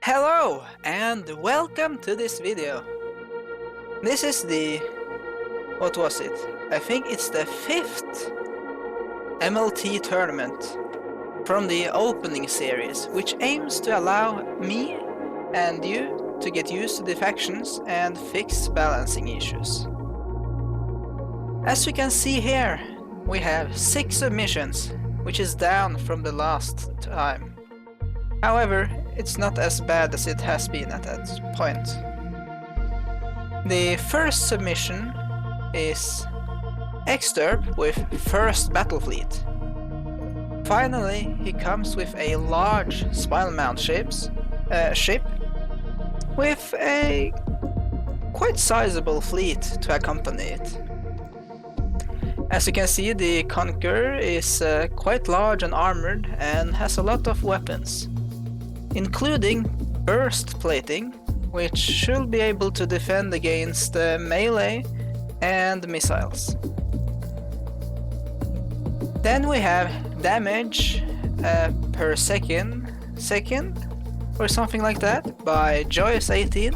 Hello and welcome to this video. This is what was it? I think it's the 5th MLT tournament from the opening series, which aims to allow me and you to get used to the factions and fix balancing issues. As we can see here, we have 6 submissions, which is down from the last time. However, it's not as bad as it has been at that point. The first submission is Exterp with first battle fleet. Finally, he comes with a large spinal mount ship with a quite sizable fleet to accompany it. As you can see, the Conqueror is quite large and armored and has a lot of weapons, including burst plating, which should be able to defend against melee and missiles. Then we have damage per second or something like that by Joyous 18,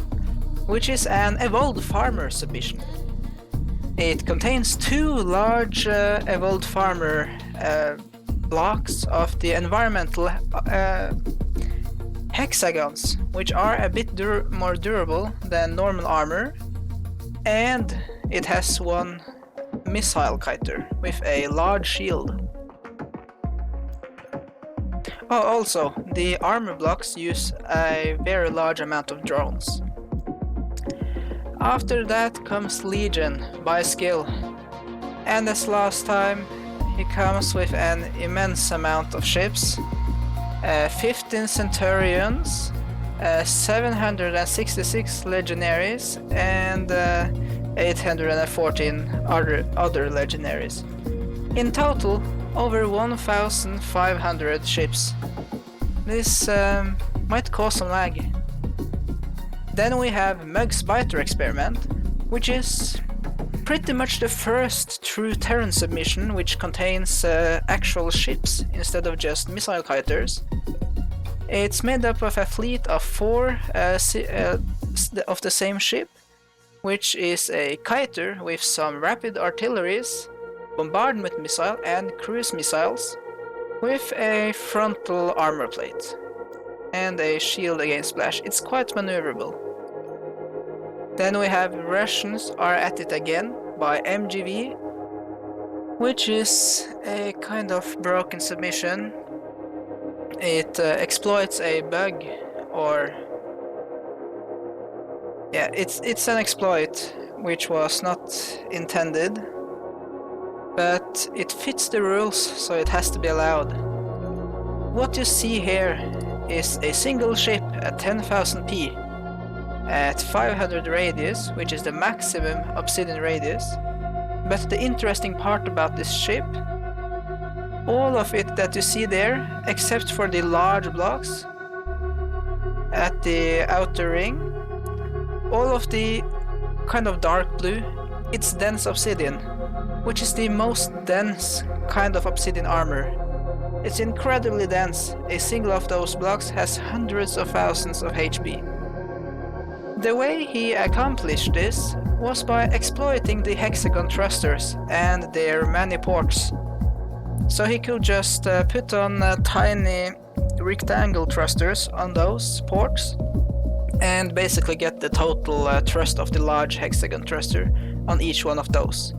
which is an evolved farmer submission. It contains 2 large evolved farmer blocks of the environmental hexagons, which are a bit more durable than normal armor, and it has 1 missile kiter with a large shield. Oh, also, the armor blocks use a very large amount of drones. After that comes Legion by skill, and as last time, he comes with an immense amount of ships. 15 Centurions, 766 Legionaries, and 814 other Legionaries. In total, over 1,500 ships. This might cause some lag. Then we have Mug's Biter Experiment, which is pretty much the first true Terran submission which contains actual ships instead of just missile kiters. It's made up of a fleet of 4 of the same ship, which is a kiter with some rapid artilleries, bombardment missile and cruise missiles, with a frontal armor plate and a shield against splash. It's quite maneuverable. Then we have Russians Are At It Again by Mgb, which is a kind of broken submission. It exploits a bug, or yeah, it's an exploit which was not intended, but it fits the rules, so it has to be allowed. What you see here is a single ship at 10,000 P at 500 radius, which is the maximum obsidian radius. But the interesting part about this ship, all of it that you see there, except for the large blocks at the outer ring, all of the kind of dark blue, it's dense obsidian, which is the most dense kind of obsidian armor. It's incredibly dense. A single of those blocks has hundreds of thousands of HP. The way he accomplished this was by exploiting the hexagon thrusters and their many ports. So he could just put on tiny rectangle thrusters on those ports and basically get the total thrust of the large hexagon thruster on each one of those.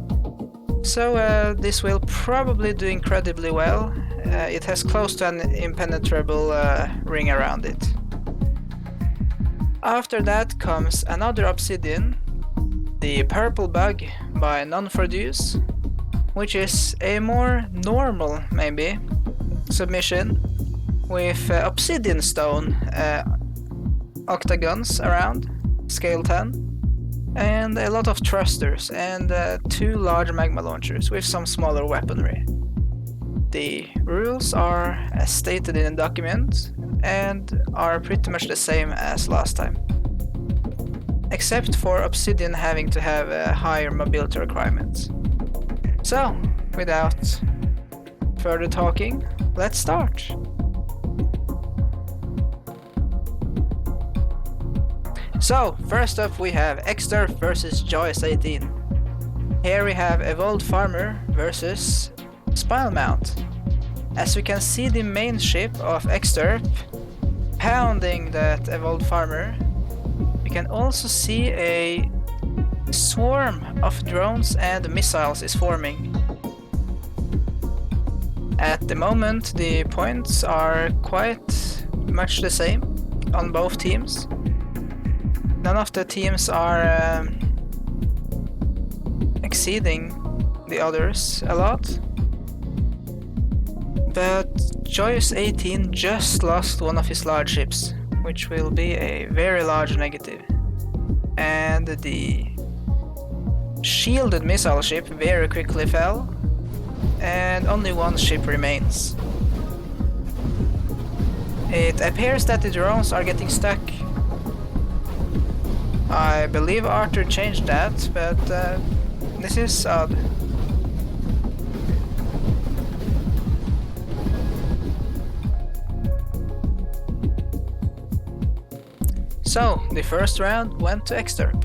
So this will probably do incredibly well. It has close to an impenetrable ring around it. After that comes another obsidian, the Purple Bug by Non-Produce, which is a more normal, maybe, submission with obsidian stone octagons around, scale 10, and a lot of thrusters and 2 large magma launchers with some smaller weaponry. The rules are as stated in the document and are pretty much the same as last time, except for obsidian having to have higher mobility requirements. So, without further talking, let's start. So, first up we have Exturf versus Joyous 18. Here we have Evolved Farmer versus Spile Mount. As we can see the main ship of Exturf pounding that Evolved Farmer, we can also see a swarm of drones and missiles is forming. At the moment the points are quite much the same on both teams. None of the teams are exceeding the others a lot. But Joyous 18 just lost one of his large ships, which will be a very large negative. And the shielded missile ship very quickly fell, and only one ship remains. It appears that the drones are getting stuck. I believe Arthur changed that, but this is odd. So, the first round went to Exturf.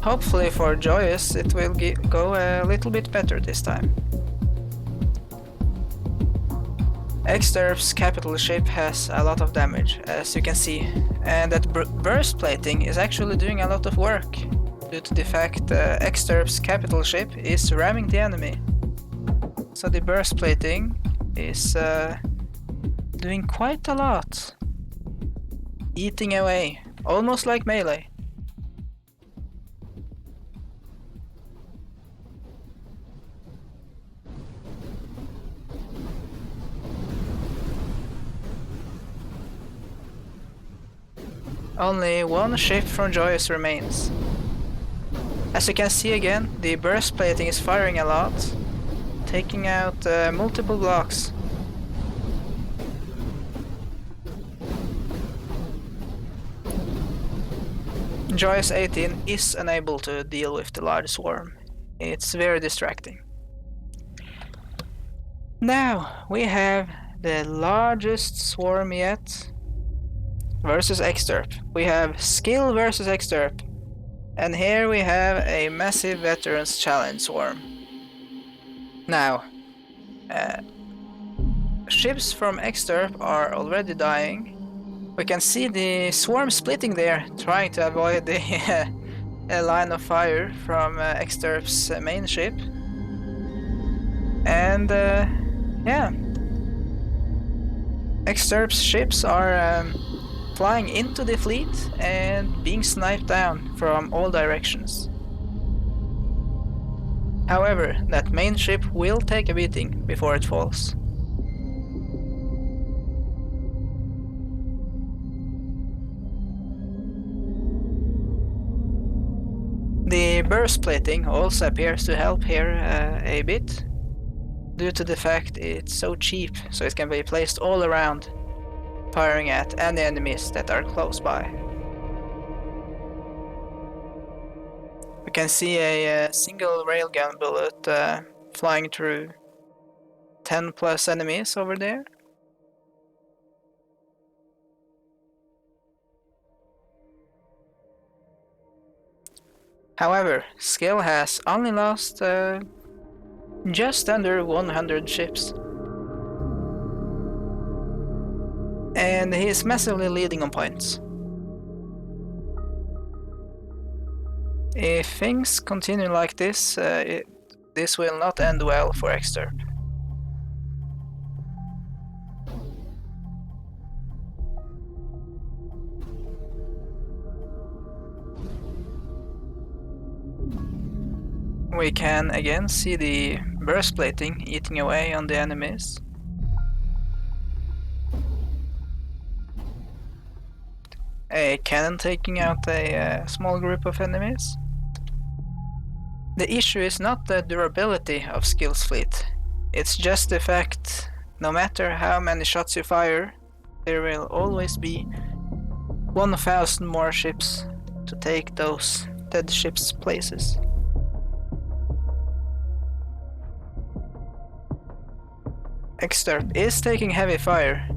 Hopefully for Joyous it will go a little bit better this time. Exturf's capital ship has a lot of damage, as you can see, and that burst plating is actually doing a lot of work, due to the fact Exturf's capital ship is ramming the enemy. So the burst plating is doing quite a lot, eating away, almost like melee. Only one ship from Joyous remains. As you can see again, the burst plating is firing a lot, taking out multiple blocks. Joyous 18 is unable to deal with the large swarm. It's very distracting. Now we have the largest swarm yet versus Exturf. We have skill versus Exturf. And here we have a massive Veterans Challenge swarm. Now, ships from Exturf are already dying. We can see the swarm splitting there, trying to avoid the line of fire from Exturf's main ship. And yeah, Exturf's ships are flying into the fleet and being sniped down from all directions. However, that main ship will take a beating before it falls. The burst plating also appears to help here a bit, due to the fact it's so cheap, so it can be placed all around, firing at any enemies that are close by. We can see a single railgun bullet flying through 10 plus enemies over there. However, Skill has only lost just under 100 ships. And he is massively leading on points. If things continue like this, this will not end well for Exturf. We can again see the burst plating eating away on the enemies. A cannon taking out a small group of enemies. The issue is not the durability of Skill's fleet, it's just the fact no matter how many shots you fire, there will always be 1,000 more ships to take those dead ships' places. Exturf is taking heavy fire.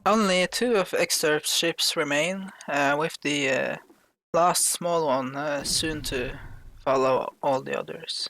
Only 2 of Excerpt's ships remain, with the last small one soon to follow all the others.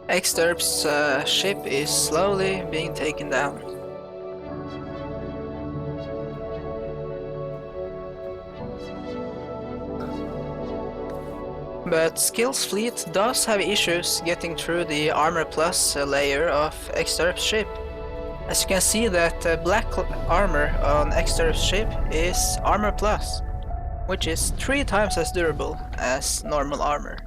Excerpt's ship is slowly being taken down. But Skill's fleet does have issues getting through the Armor Plus layer of Excerpt's ship. As you can see, that black armor on Excerpt's ship is Armor Plus, which is 3 times as durable as normal armor.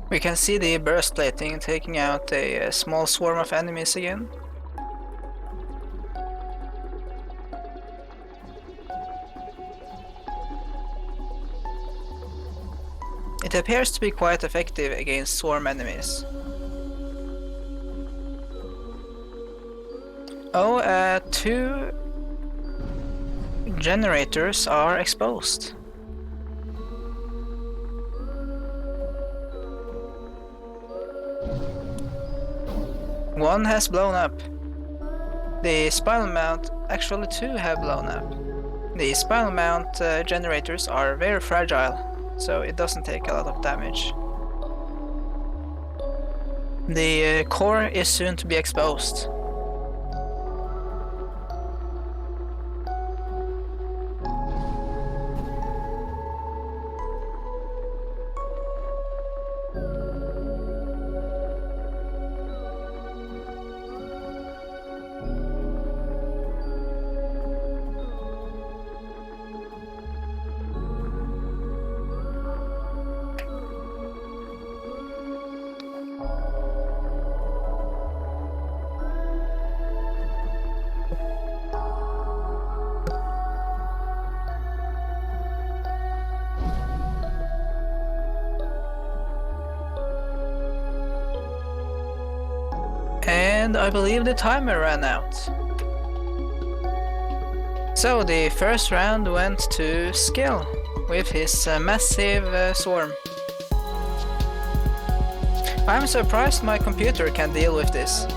We can see the burst plating taking out a small swarm of enemies again. It appears to be quite effective against swarm enemies. Oh, 2 generators are exposed. One has blown up. The spinal mount, actually 2 have blown up. The spinal mount generators are very fragile, so it doesn't take a lot of damage. The core is soon to be exposed. And I believe the timer ran out. So the first round went to Skill with his massive swarm. I'm surprised my computer can deal with this.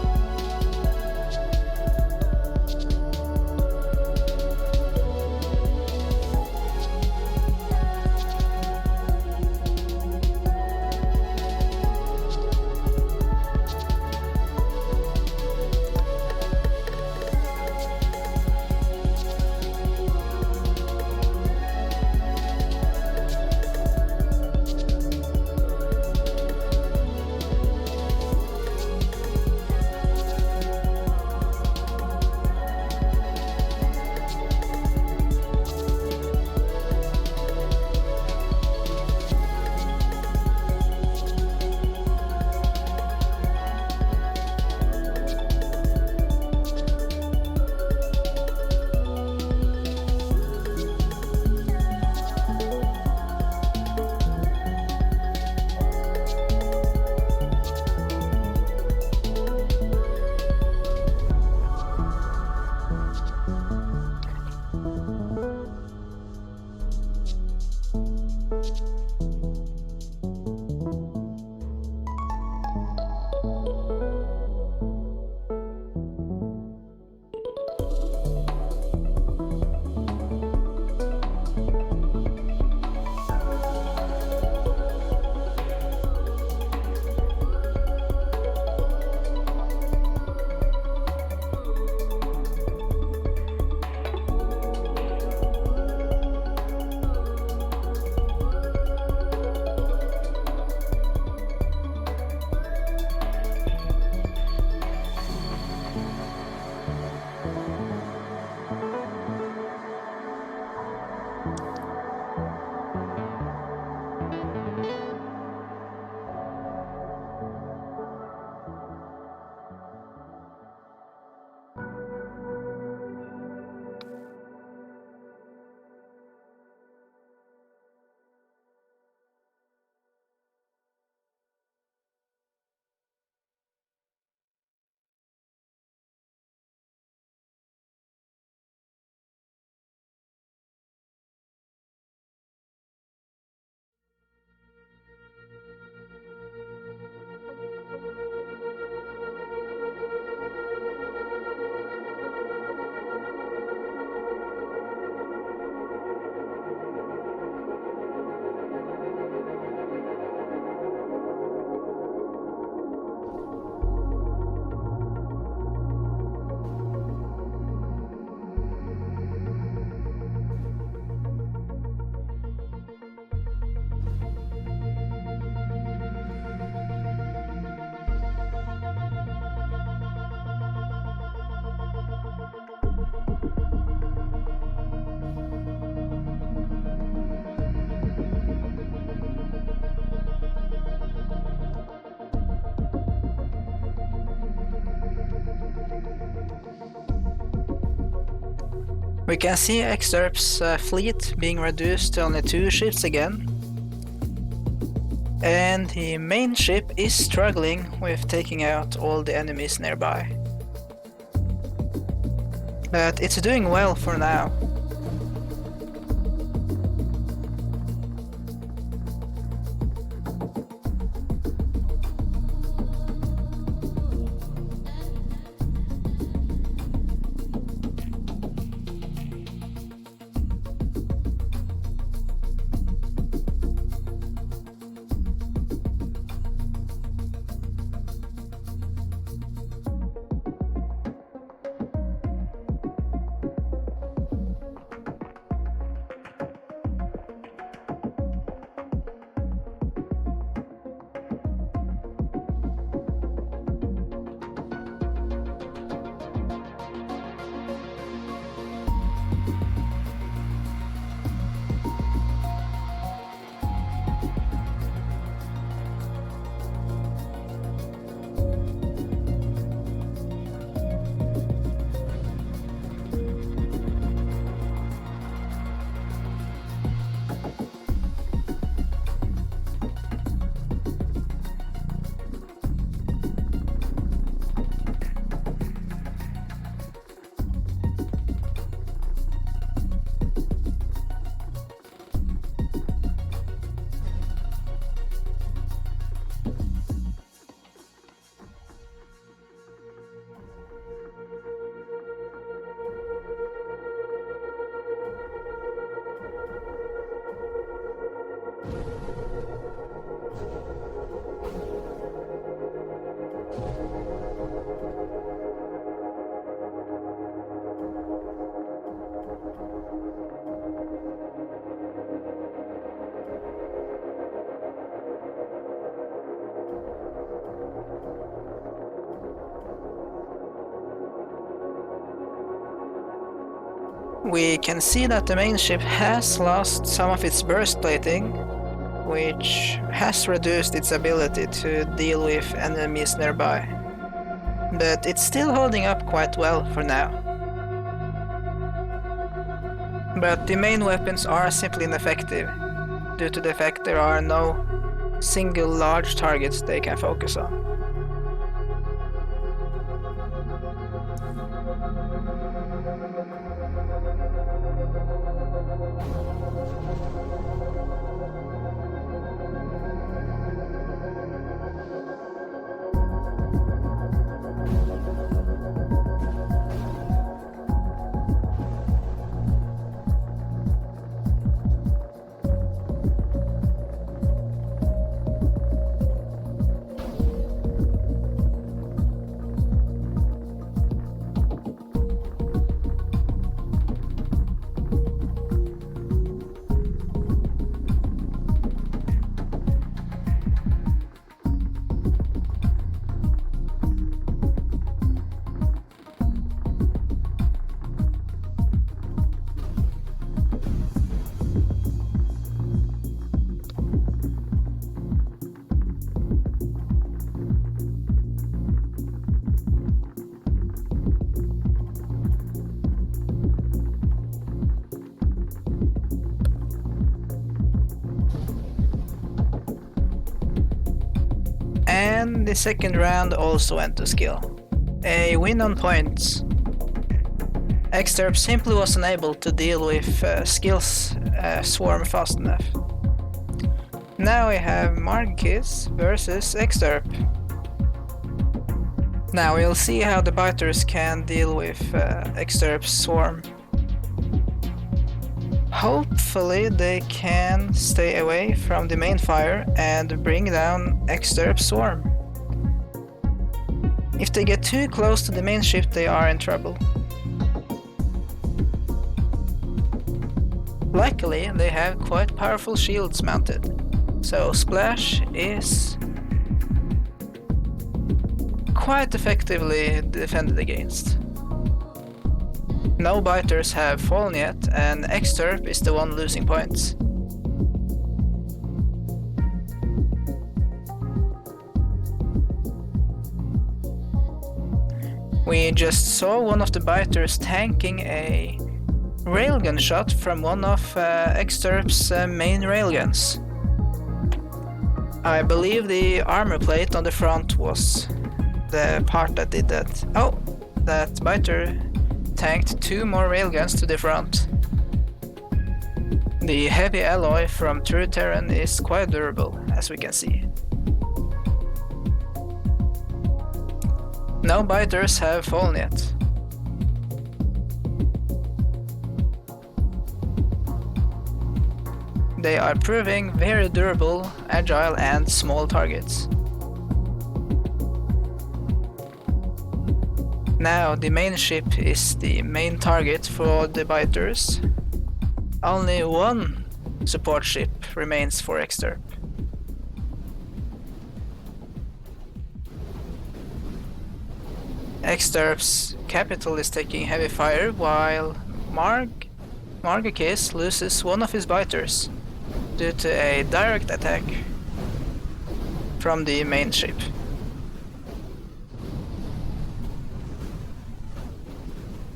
We can see Excerpt's fleet being reduced to only 2 ships again. And the main ship is struggling with taking out all the enemies nearby. But it's doing well for now. We can see that the main ship has lost some of its burst plating, which has reduced its ability to deal with enemies nearby. But it's still holding up quite well for now. But the main weapons are simply ineffective, due to the fact there are no single large targets they can focus on. And the second round also went to skill. A win on points. Exterp simply wasn't able to deal with skills swarm fast enough. Now we have Margis versus Exterp. Now we'll see how the biters can deal with Exterp's swarm. Hopefully they can stay away from the main fire and bring down Exterp's swarm. If they get too close to the main ship, they are in trouble. Luckily, they have quite powerful shields mounted, so Splash is quite effectively defended against. No biters have fallen yet, and Exterp is the one losing points. We just saw one of the biters tanking a railgun shot from one of Exterp's main railguns. I believe the armor plate on the front was the part that did that. Oh, that biter tanked 2 more railguns to the front. The heavy alloy from True Terran is quite durable, as we can see. No biters have fallen yet. They are proving very durable, agile and small targets. Now the main ship is the main target for the biters. Only one support ship remains for Exterp. Exterp's capital is taking heavy fire while Margakis loses one of his biters due to a direct attack from the main ship.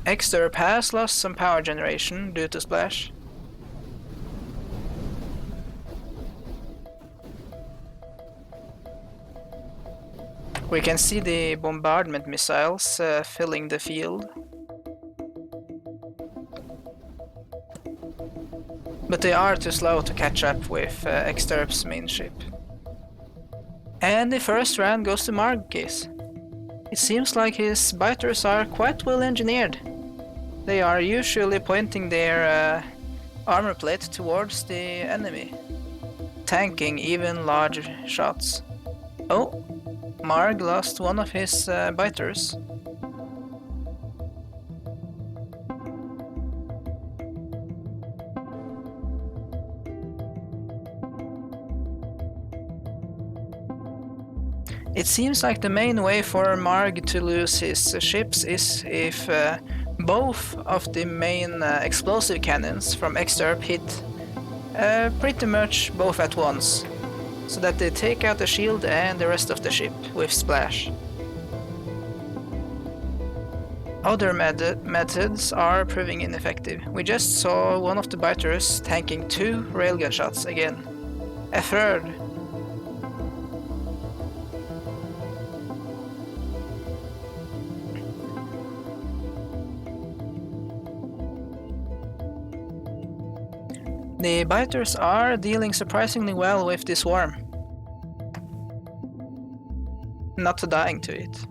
Exterp has lost some power generation due to Splash. We can see the bombardment missiles filling the field. But they are too slow to catch up with Exterp's main ship. And the first round goes to Margis. It seems like his biters are quite well engineered. They are usually pointing their armor plate towards the enemy, tanking even larger shots. Oh, Marg lost one of his biters. It seems like the main way for Marg to lose his ships is if both of the main explosive cannons from Exterp hit pretty much both at once, so that they take out the shield and the rest of the ship with Splash. Other methods are proving ineffective. We just saw one of the biters tanking 2 railgun shots again. A third. The biters are dealing surprisingly well with this swarm, not dying to it.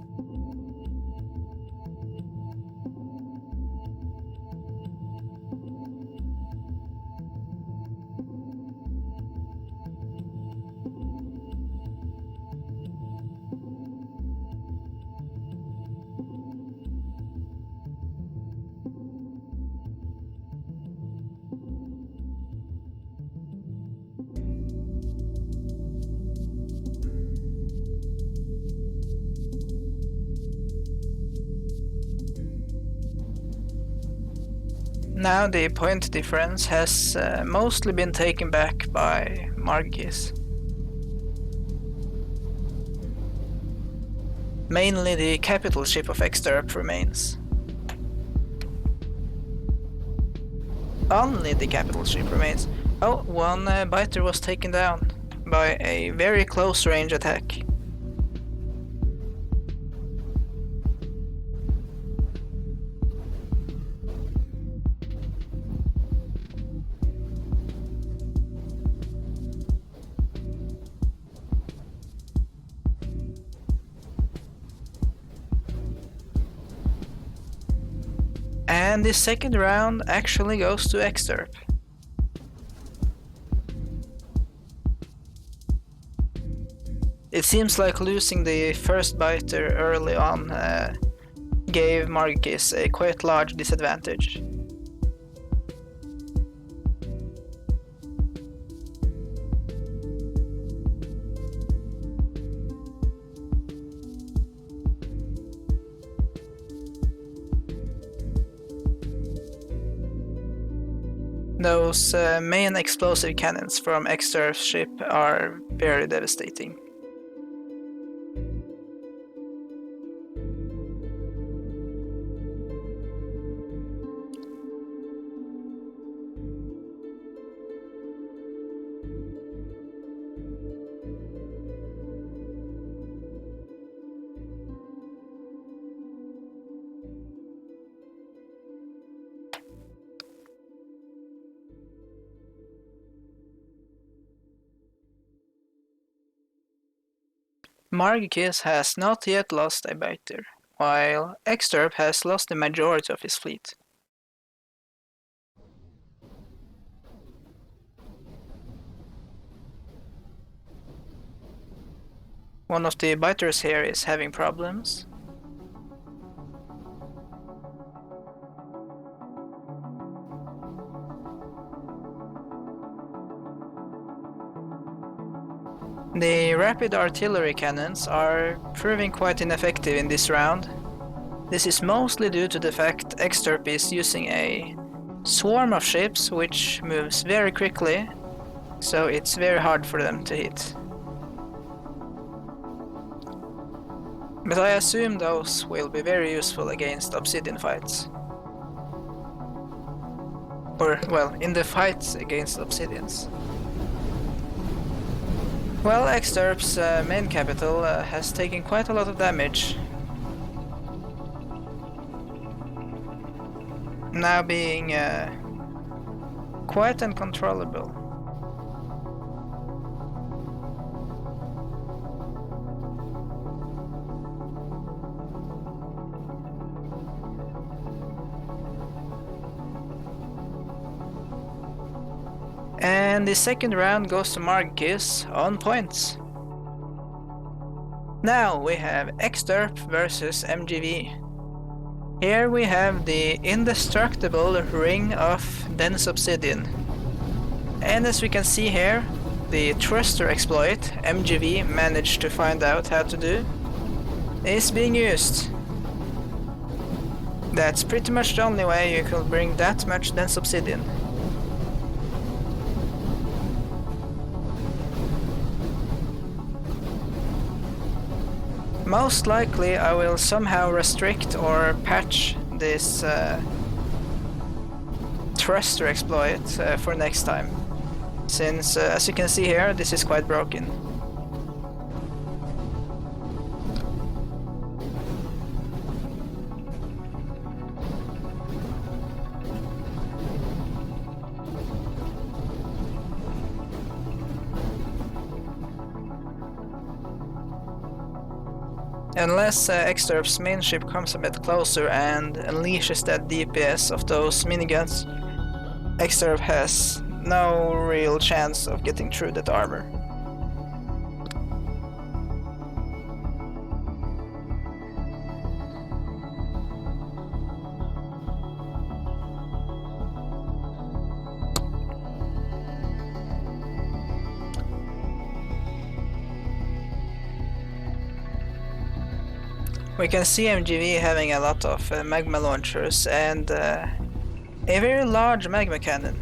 Now the point difference has mostly been taken back by Margis. Mainly the capital ship of Exterp remains. Only the capital ship remains. Oh, one biter was taken down by a very close range attack. And this second round actually goes to Exterp. It seems like losing the first biter early on gave Margikis a quite large disadvantage. Those main explosive cannons from Exterp's ship are very devastating. Margikis has not yet lost a biter, while Exterp has lost the majority of his fleet. One of the biters here is having problems. The rapid artillery cannons are proving quite ineffective in this round. This is mostly due to the fact Exterp is using a swarm of ships which moves very quickly, so it's very hard for them to hit. But I assume those will be very useful against obsidian fights. Or, well, in the fights against obsidians. Well, Exterp's main capital has taken quite a lot of damage. Now being quite uncontrollable. And the second round goes to Margikis on points. Now we have Exterp versus Mgb. Here we have the indestructible ring of dense obsidian. And as we can see here, the thruster exploit Mgb managed to find out how to do is being used. That's pretty much the only way you could bring that much dense obsidian. Most likely I will somehow restrict or patch this thruster exploit for next time, since as you can see here, this is quite broken. Unless Exterp's main ship comes a bit closer and unleashes that DPS of those miniguns, Exterp has no real chance of getting through that armor. We can see Mgb having a lot of magma launchers and a very large magma cannon.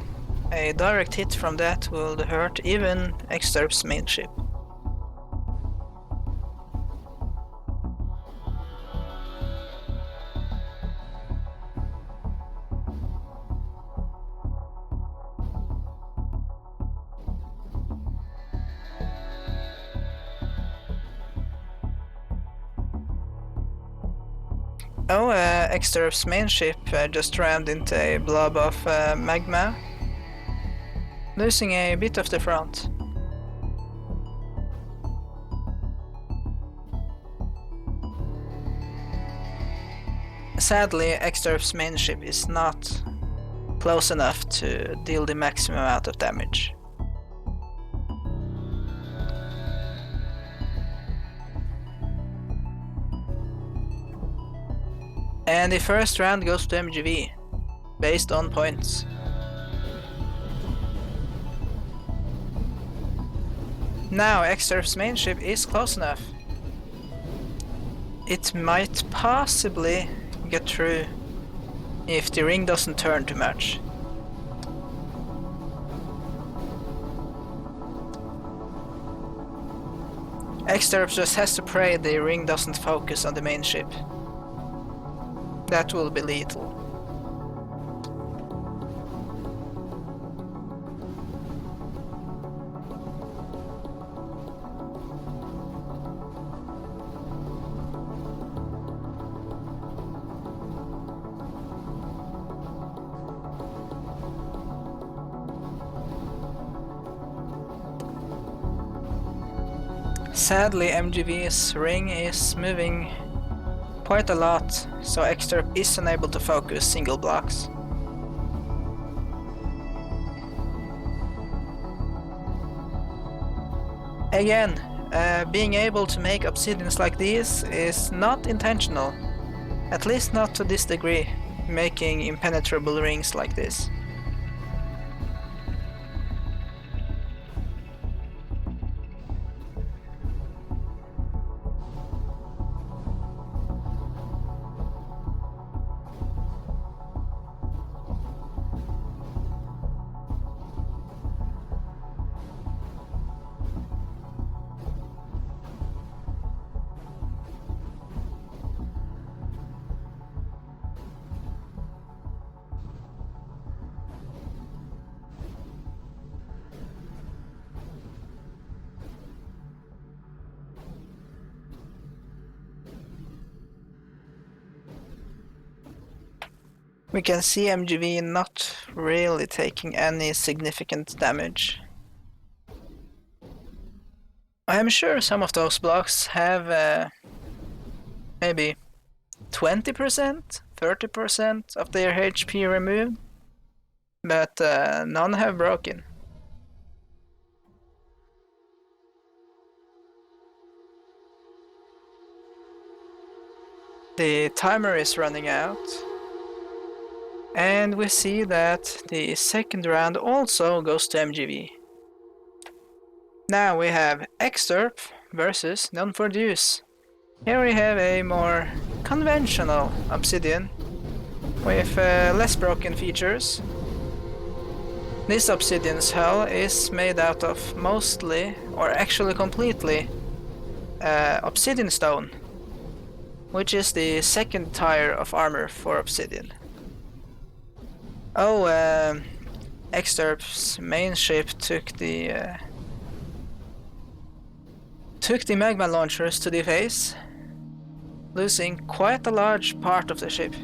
A direct hit from that will hurt even Exterp's main ship. Oh, Exterp's main ship just rammed into a blob of magma, losing a bit of the front. Sadly, Exterp's main ship is not close enough to deal the maximum amount of damage. And the first round goes to Mgb, based on points. Now Exterp's main ship is close enough. It might possibly get through if the ring doesn't turn too much. Exterp just has to pray the ring doesn't focus on the main ship. That will be lethal. Sadly, Mgb's ring is moving quite a lot, so Exterp is unable to focus single blocks. Again, being able to make obsidians like these is not intentional, at least not to this degree, making impenetrable rings like this. We can see Mgb not really taking any significant damage. I am sure some of those blocks have maybe 20%, 30% of their HP removed, but none have broken. The timer is running out. And we see that the second round also goes to Mgb. Now we have Exterp versus Non-for-Deuce. Here we have a more conventional obsidian with less broken features. This obsidian's hull is made out of mostly, or actually completely, obsidian stone, which is the second tier of armor for obsidian. Oh, Exterp's main ship took the magma launchers to the face, losing quite a large part of the ship.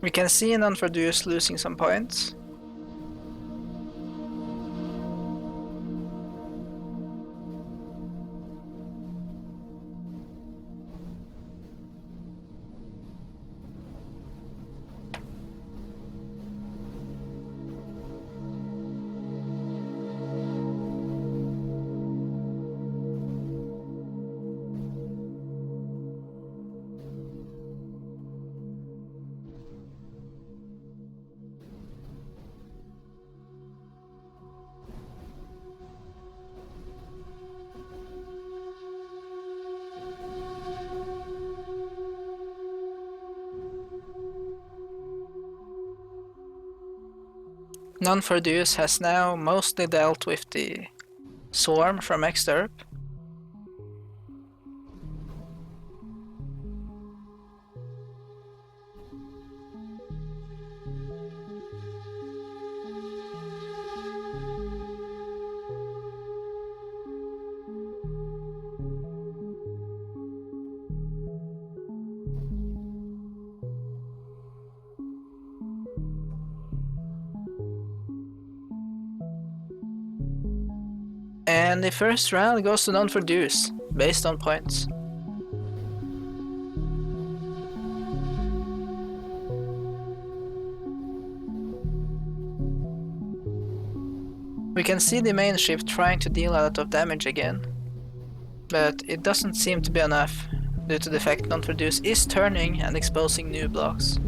We can see Non-for-Deuce losing some points. Non-for-Deuce has now mostly dealt with the swarm from Exterp. And the first round goes to none for Deuce, based on points. We can see the main ship trying to deal a lot of damage again, but it doesn't seem to be enough, due to the fact non-produce is turning and exposing new blocks.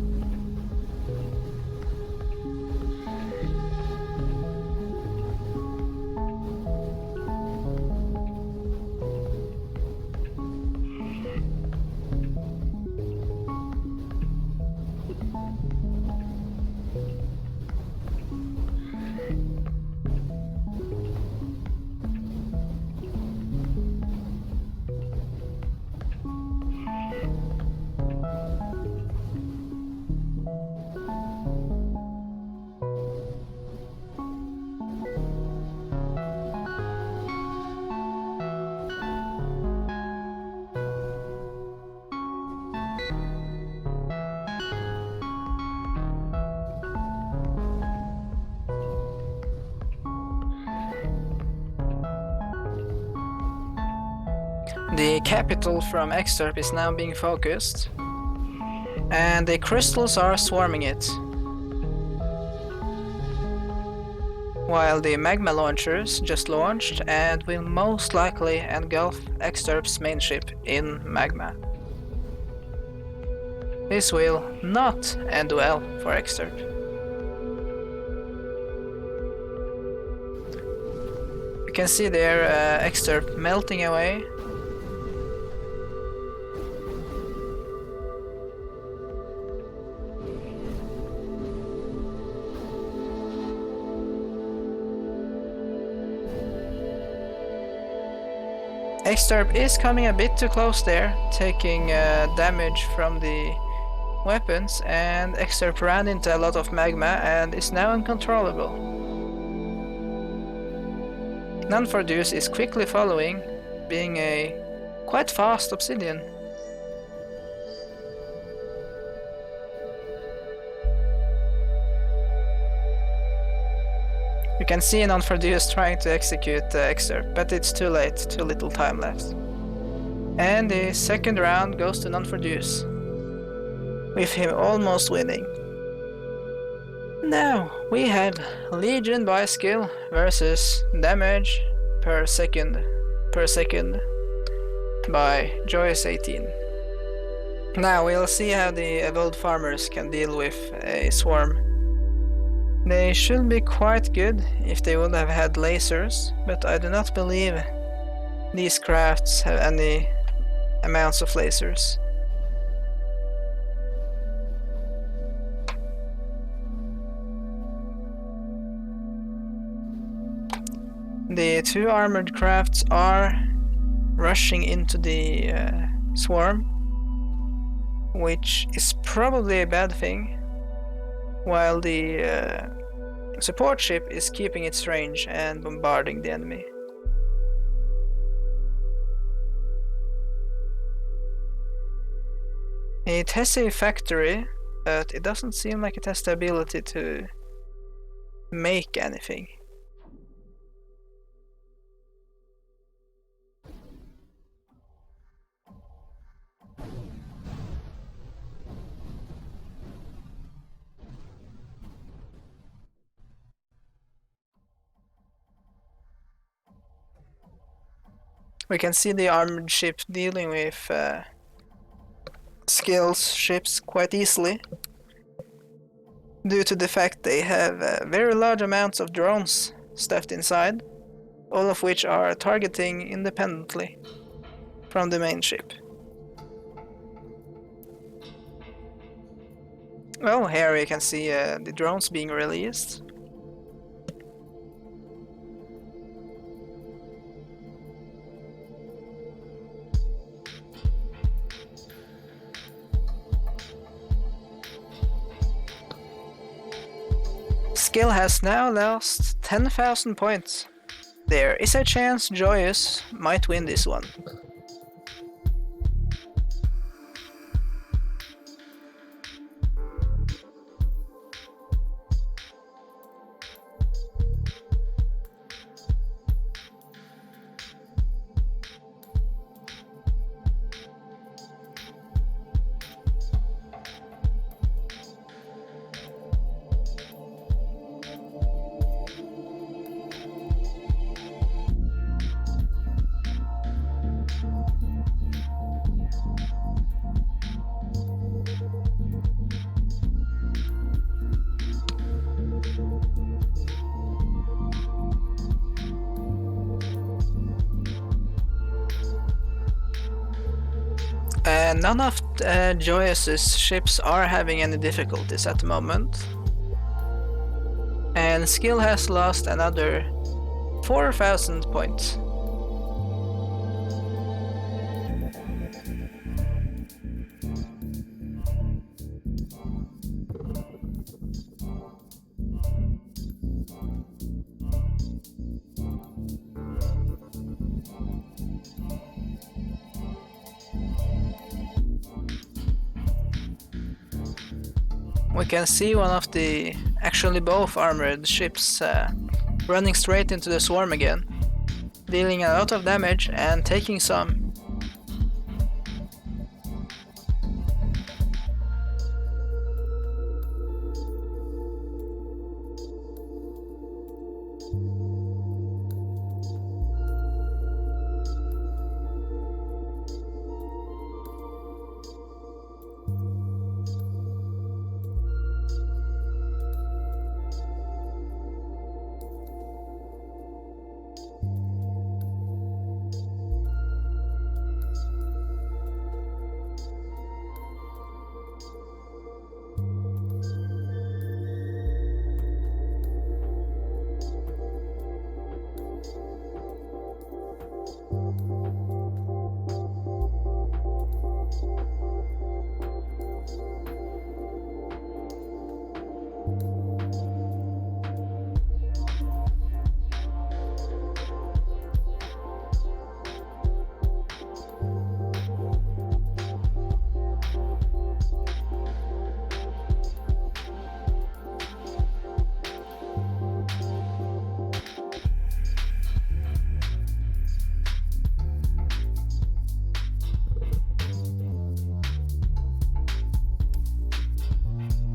The capital from Excerpt is now being focused, and the crystals are swarming it, while the magma launchers just launched and will most likely engulf Excerpt's main ship in magma. This will not end well for Excerpt. You can see there Excerpt melting away. Excerpt is coming a bit too close there, taking damage from the weapons, and Excerpt ran into a lot of magma and is now uncontrollable. None for Deuce is quickly following, being a quite fast obsidian. You can see None for Deuce trying to execute Excerpt, but it's too late, too little time left. And the second round goes to None for Deuce, with him almost winning. Now we have Legion by skill versus damage per second by Joyous 18. Now we'll see how the evolved farmers can deal with a swarm. They should be quite good if they would have had lasers, but I do not believe these crafts have any amounts of lasers. The two armored crafts are rushing into the swarm, which is probably a bad thing, while the support ship is keeping its range and bombarding the enemy. It has a factory, but it doesn't seem like it has the ability to make anything. We can see the armored ship dealing with skills ships quite easily, due to the fact they have very large amounts of drones stuffed inside, all of which are targeting independently from the main ship. Well, here you can see the drones being released. Skill has now lost 10,000 points. There is a chance Joyous might win this one. None of Joyous's ships are having any difficulties at the moment. And skill has lost another 4,000 points. We can see one of the, actually both armored ships running straight into the swarm again, dealing a lot of damage and taking some.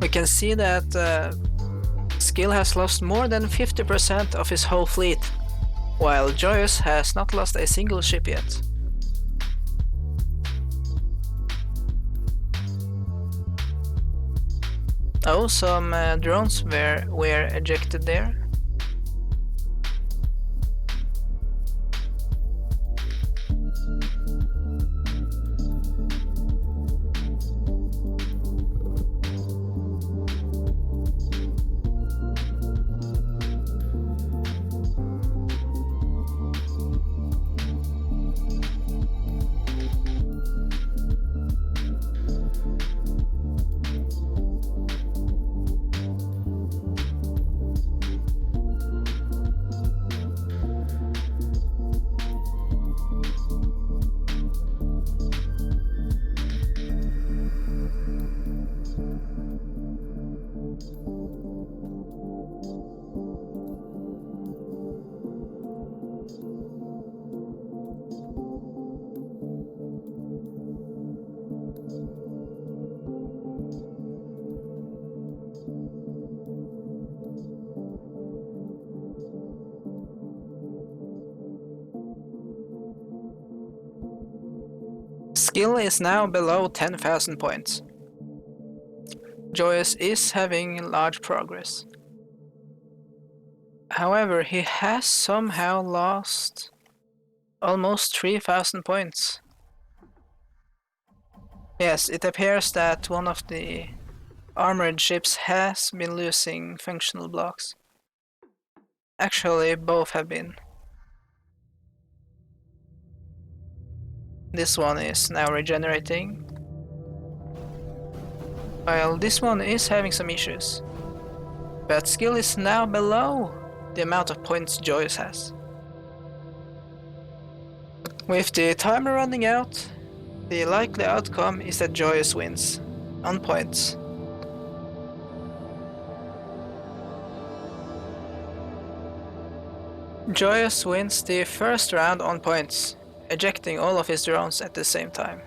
We can see that Skill has lost more than 50% of his whole fleet, while Joyous has not lost a single ship yet. Oh, some drones were ejected there. Skill is now below 10,000 points. Joyous is having large progress. However, he has somehow lost almost 3,000 points. Yes, it appears that one of the armored ships has been losing functional blocks. Actually, both have been. This one is now regenerating, while this one is having some issues. But skill is now below the amount of points Joyous has. With the timer running out, the likely outcome is that Joyous wins, on points. Joyous wins the first round on points, ejecting all of his drones at the same time.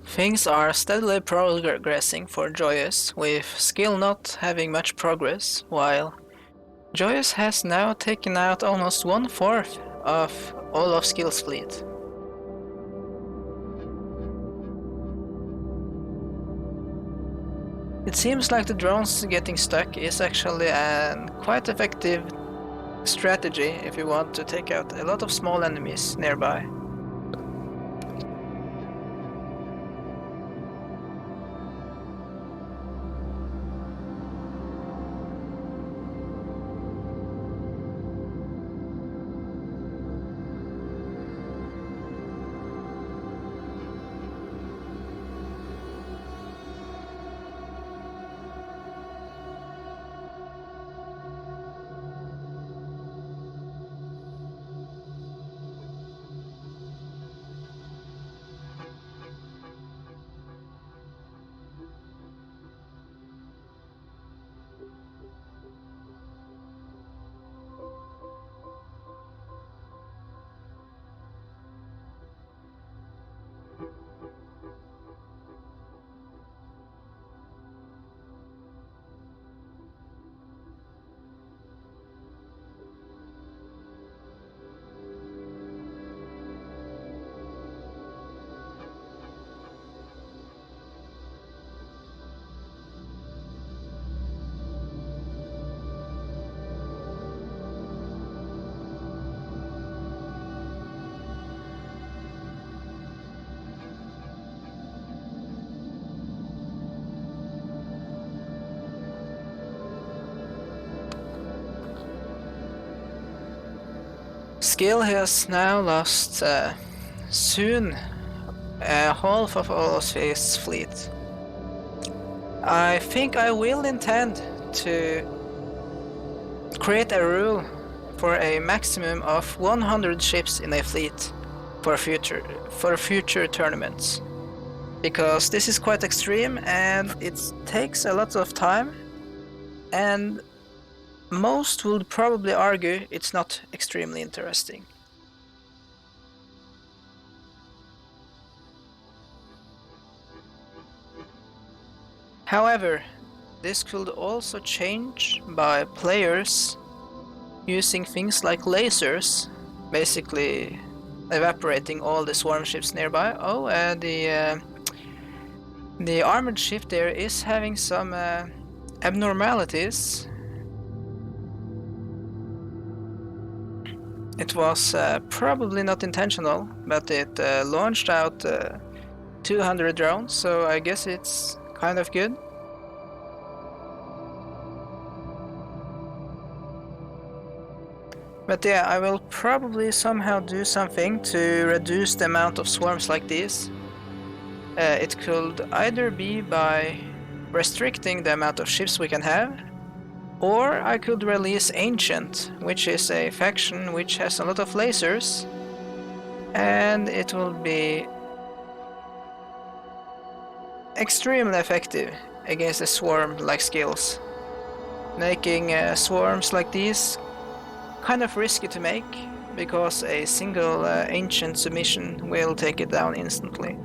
Things are steadily progressing for Joyous, with skill not having much progress, while Joyous has now taken out almost 1/4 of all of Skill's fleet. It seems like the drones getting stuck is actually a quite effective strategy if you want to take out a lot of small enemies nearby. Skill has now lost soon half of all of his fleet. I think I will intend to create a rule for a maximum of 100 ships in a fleet for future tournaments, because this is quite extreme and it takes a lot of time, and most would probably argue it's not extremely interesting. However, this could also change by players using things like lasers, basically evaporating all the swarm ships nearby. Oh, the armored ship there is having some abnormalities. It was probably not intentional, but it launched out 200 drones, so I guess it's kind of good. But yeah, I will probably somehow do something to reduce the amount of swarms like these. It could either be by restricting the amount of ships we can have, or I could release Ancient, which is a faction which has a lot of lasers, and it will be extremely effective against a swarm like skills, making swarms like these kind of risky to make, because a single ancient submission will take it down instantly.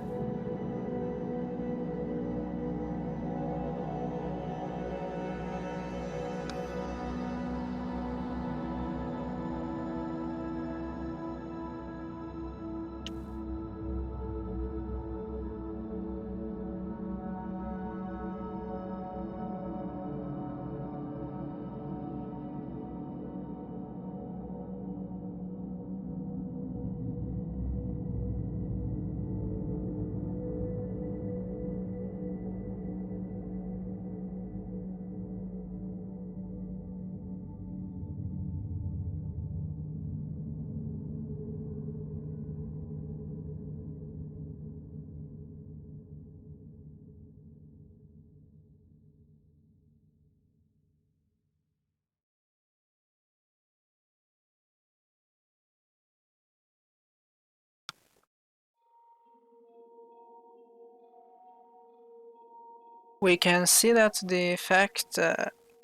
We can see that the fact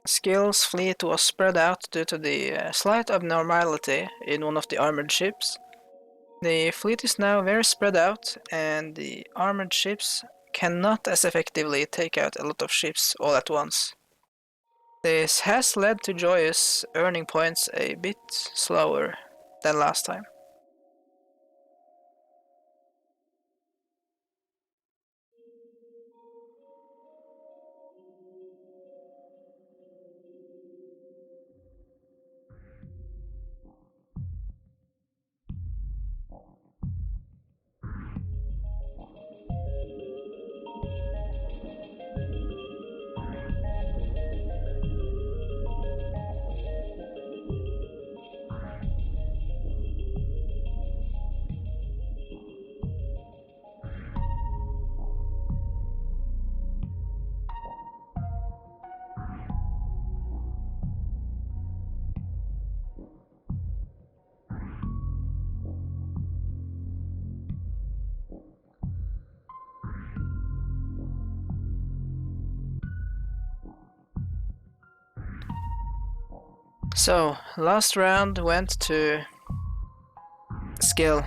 Skill's fleet was spread out due to the slight abnormality in one of the armored ships. The fleet is now very spread out, and the armored ships cannot as effectively take out a lot of ships all at once. This has led to Joyous earning points a bit slower than last time. So, last round went to skill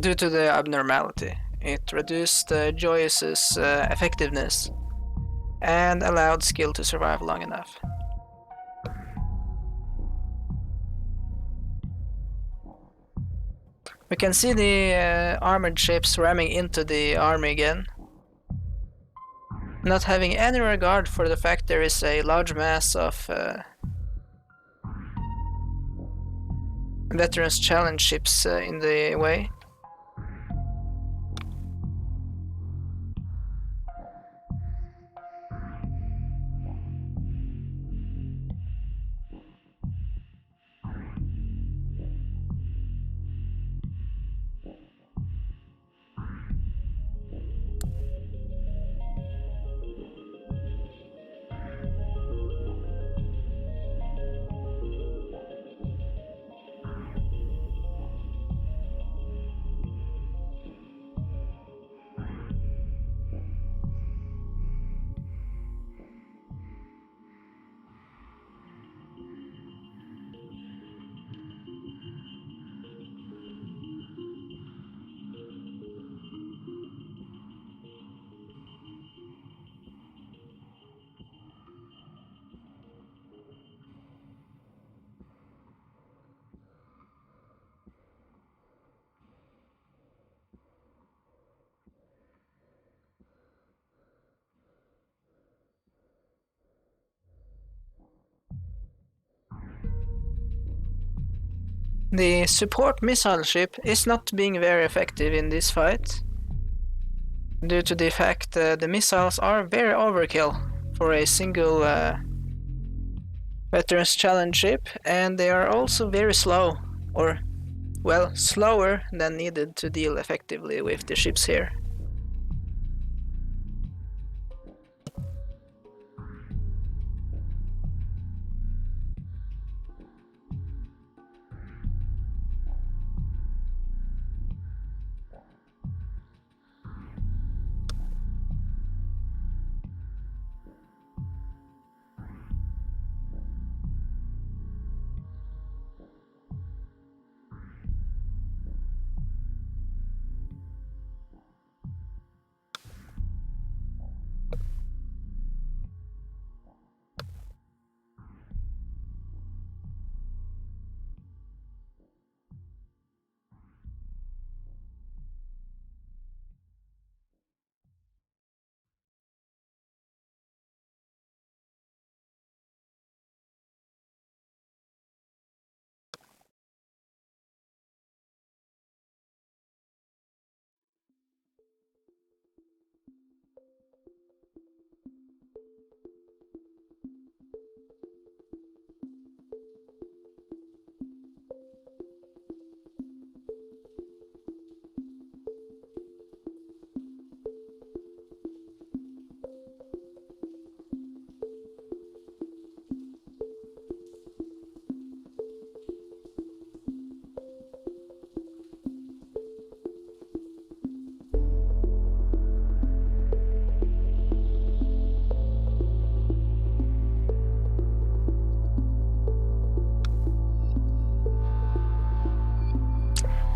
due to the abnormality. It reduced Joyous's effectiveness and allowed skill to survive long enough. We can see the armored ships ramming into the army again, not having any regard for the fact there is a large mass of Veterans Challenge ships in the way. The support missile ship is not being very effective in this fight, due to the fact the missiles are very overkill for a single Veterans Challenge ship, and they are also very slow, or, well, slower than needed to deal effectively with the ships here.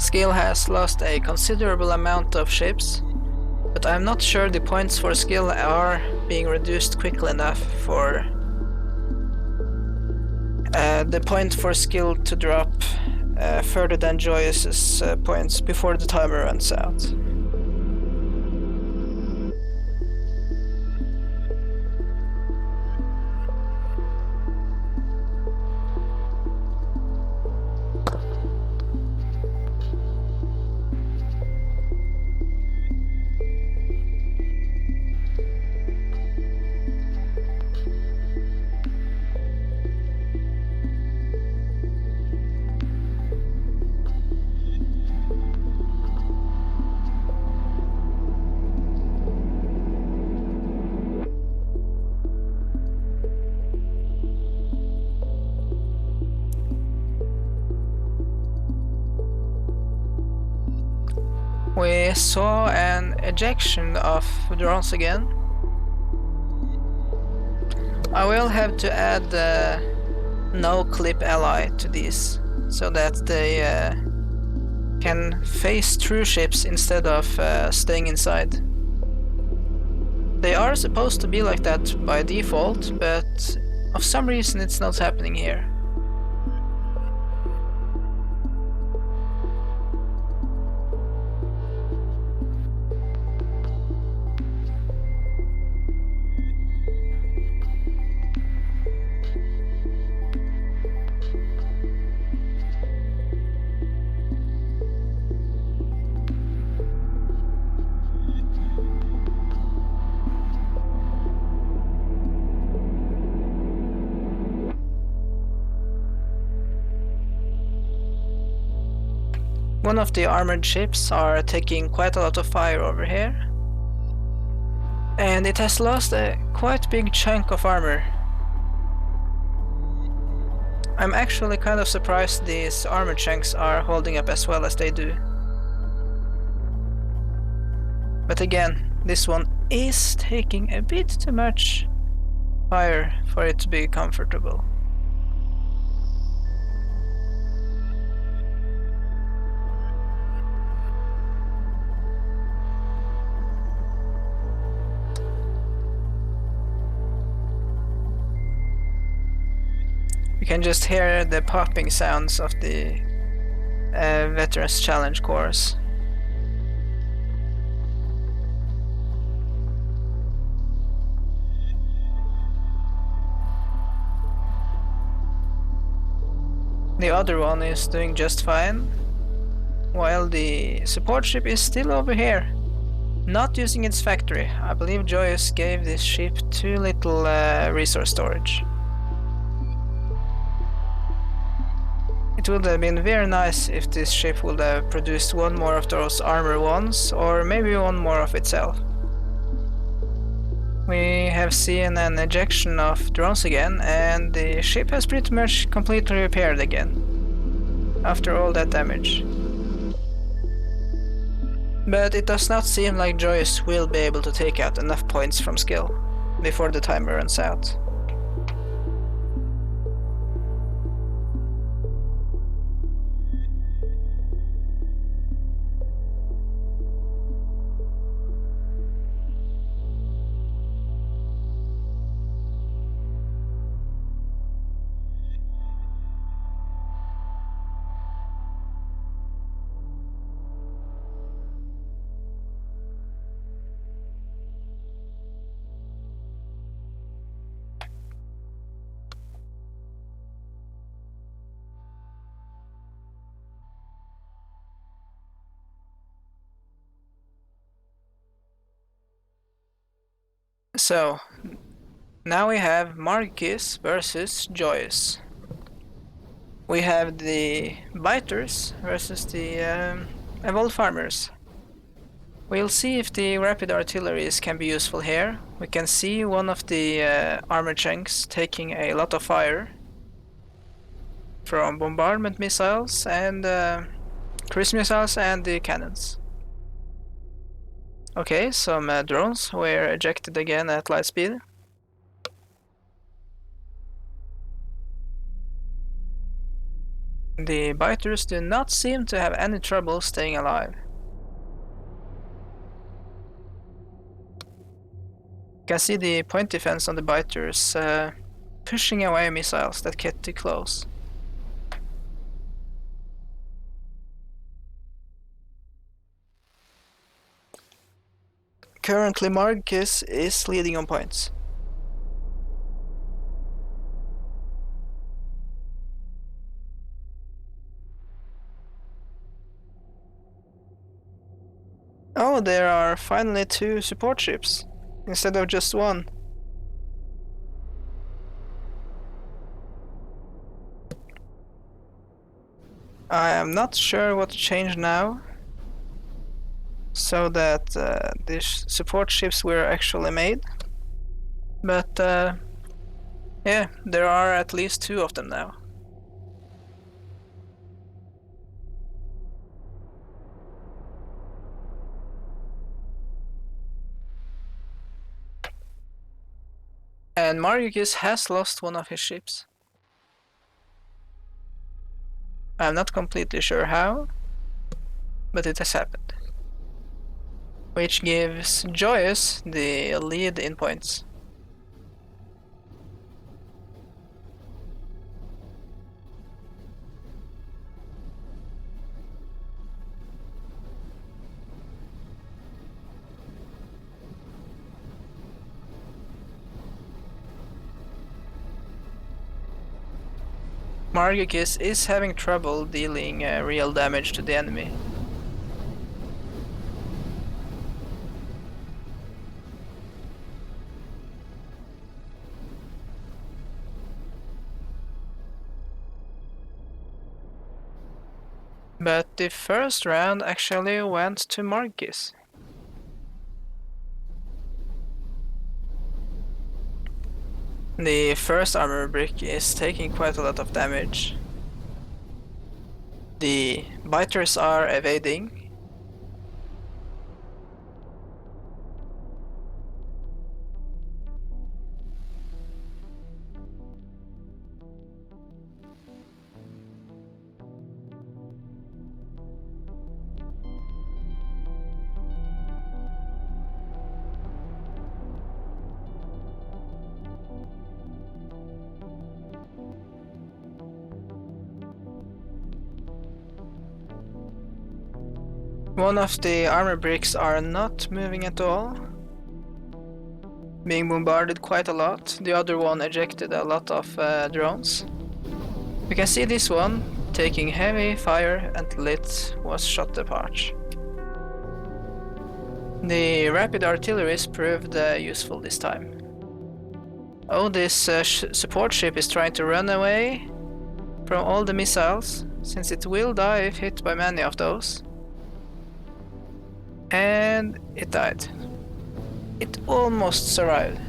Skill has lost a considerable amount of ships, but I'm not sure the points for skill are being reduced quickly enough for the point for skill to drop further than Joyous's points before the timer runs out. We saw an ejection of drones again. I will have to add the no clip ally to these so that they can face through ships instead of staying inside. They are supposed to be like that by default, but of some reason it's not happening here. One of the armored ships are taking quite a lot of fire over here, and it has lost a quite big chunk of armor. I'm actually kind of surprised these armor chunks are holding up as well as they do. But again, this one is taking a bit too much fire for it to be comfortable. You can just hear the popping sounds of the Veterans Challenge course. The other one is doing just fine, while the support ship is still over here, not using its factory. I believe Joyous gave this ship too little resource storage. It would have been very nice if this ship would have produced one more of those armor ones, or maybe one more of itself. We have seen an ejection of drones again, and the ship has pretty much completely repaired again, after all that damage. But it does not seem like Joyous will be able to take out enough points from skill before the timer runs out. So, now we have Marquis versus Joyous. We have the Biters versus the Evolved Farmers. We'll see if the rapid artilleries can be useful here. We can see one of the armor chunks taking a lot of fire from bombardment missiles and cruise missiles and the cannons. Okay, some drones were ejected again at light speed. The biters do not seem to have any trouble staying alive. You can see the point defense on the biters pushing away missiles that get too close. Currently Marcus is leading on points. Oh, there are finally 2 support ships, instead of just 1. I am not sure what to change now, so that these support ships were actually made. But yeah, there are at least 2 of them now. And Marcus has lost one of his ships. I'm not completely sure how, but it has happened. Which gives Joyous the lead in points. Marcus is having trouble dealing real damage to the enemy. But the first round actually went to Marcus. The first armor brick is taking quite a lot of damage. The biters are evading. One of the armor bricks are not moving at all, being bombarded quite a lot. The other one ejected a lot of drones. You can see this one taking heavy fire until it was shot apart. The rapid artilleries proved useful this time. Oh, this support ship is trying to run away from all the missiles, since it will die if hit by many of those. And it died. It almost survived.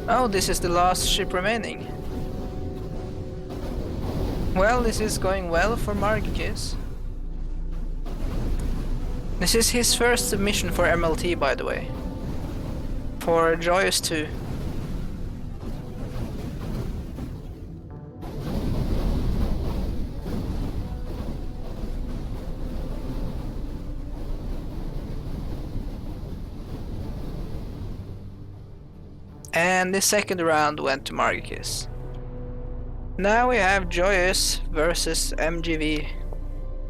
Oh, this is the last ship remaining. Well, this is going well for Marcus. This is his first submission for MLT, by the way. For Joyous too. And the second round went to Marcus. Now we have Joyous Verses Mgb.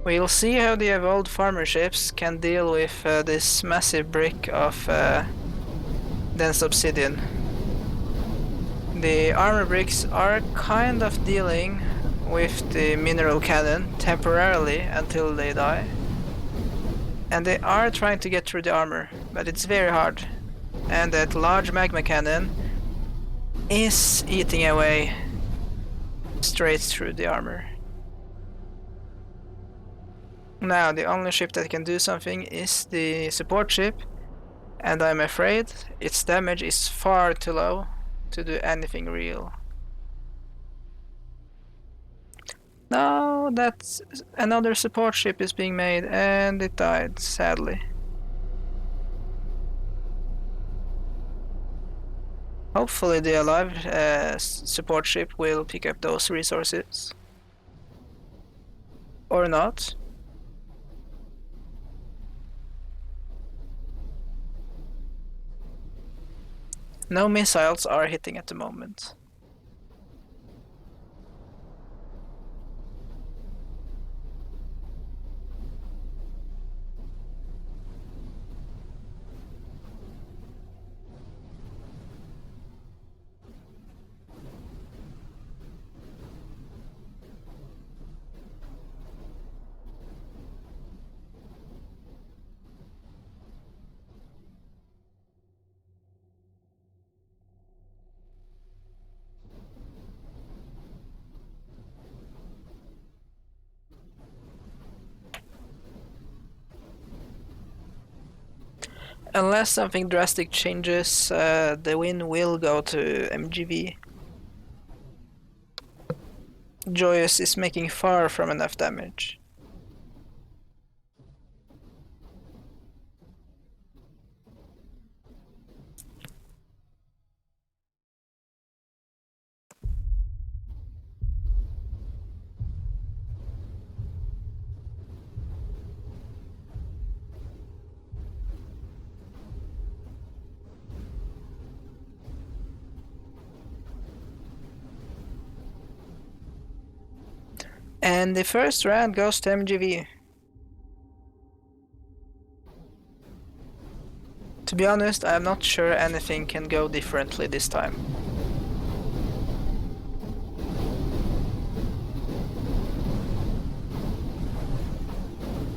We'll see how the evolved farmer ships can deal with this massive brick of dense obsidian. The armor bricks are kind of dealing with the mineral cannon temporarily until they die. And they are trying to get through the armor, but it's very hard. And that large magma cannon is eating away straight through the armor. Now the only ship that can do something is the support ship, and I'm afraid its damage is far too low to do anything real. No, that's another support ship is being made, and it died, sadly. Hopefully the alive support ship will pick up those resources. Or not. No missiles are hitting at the moment. Unless something drastic changes, the win will go to Mgb. Joyous is making far from enough damage. And the first round goes to Mgb. To be honest, I'm not sure anything can go differently this time.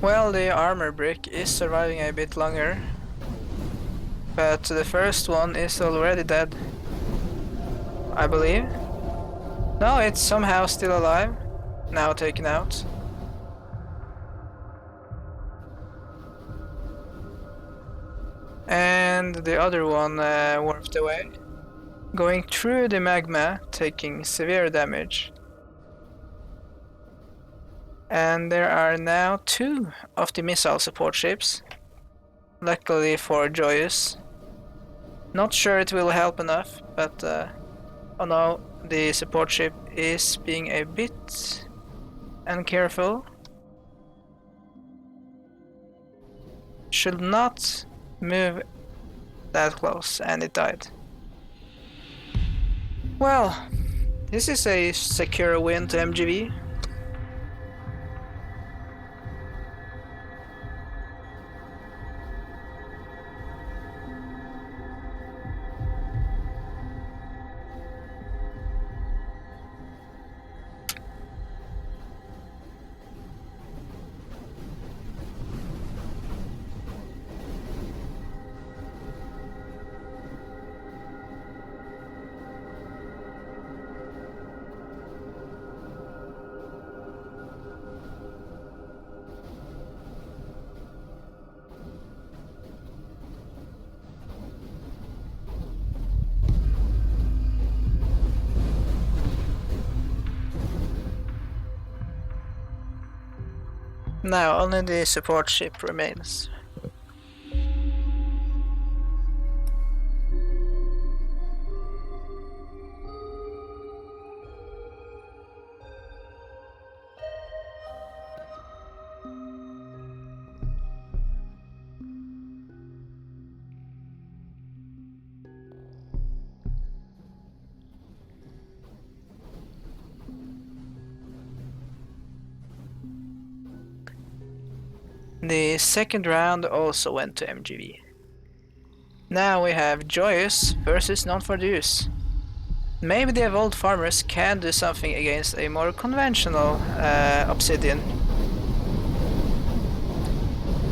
Well, the armor brick is surviving a bit longer, but the first one is already dead, I believe. No, it's somehow still alive, now taken out. And the other one warped away, going through the magma, taking severe damage. And there are now 2 of the missile support ships, luckily for Joyous. Not sure it will help enough, but oh no, the support ship is being a bit uncareful. Should not move that close, and it died. Well, this is a secure win to Mgb. Now only the support ship remains. The second round also went to Mgb. Now we have Joyous versus Non-for-Deuce. Maybe the evolved farmers can do something against a more conventional obsidian.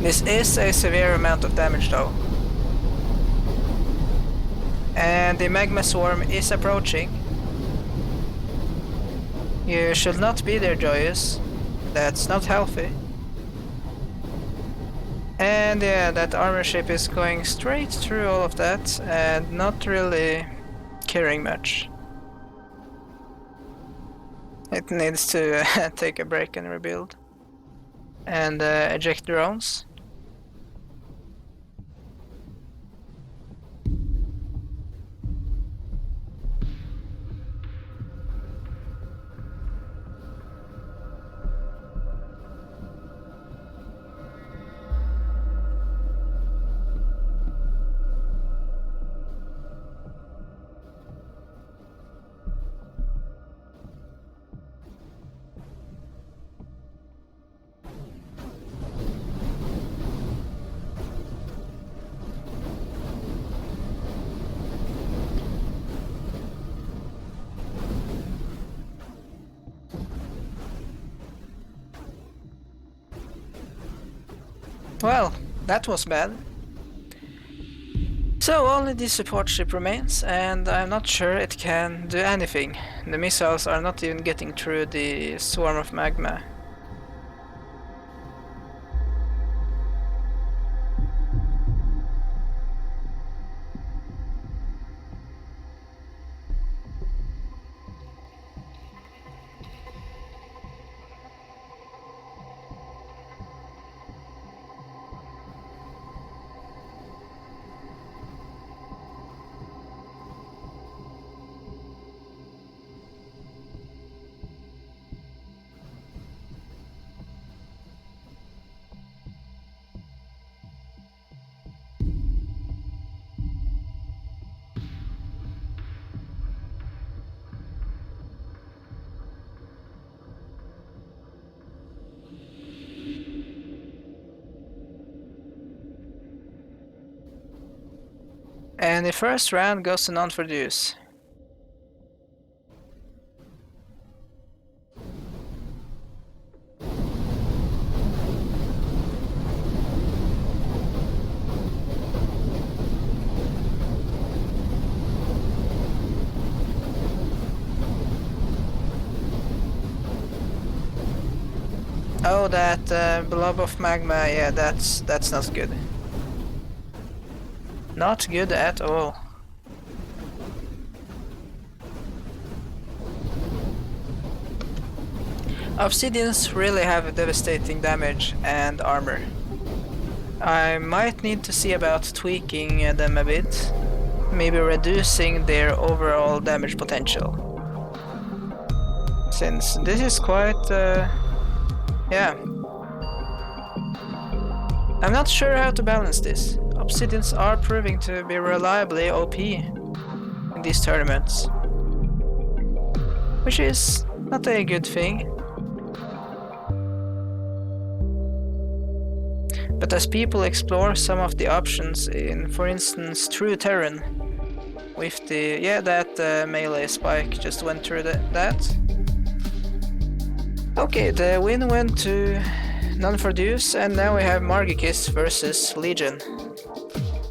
This is a severe amount of damage though. And the magma swarm is approaching. You should not be there, Joyous. That's not healthy. And yeah, that armor ship is going straight through all of that and not really caring much. It needs to take a break and rebuild. And eject drones. Well, that was bad. So only the support ship remains, and I'm not sure it can do anything. The missiles are not even getting through the swarm of magma. And the first round goes to non-produce. Oh, that blob of magma, yeah, that's not good. Not good at all. Obsidians really have devastating damage and armor. I might need to see about tweaking them a bit, maybe reducing their overall damage potential. Since this is quite, yeah. I'm not sure how to balance this. Obsidians are proving to be reliably OP in these tournaments, which is not a good thing. But as people explore some of the options in, for instance, True Terran, with the, yeah, that melee spike just went through that. Okay, the win went to non-produce, and now we have Margikis versus Legion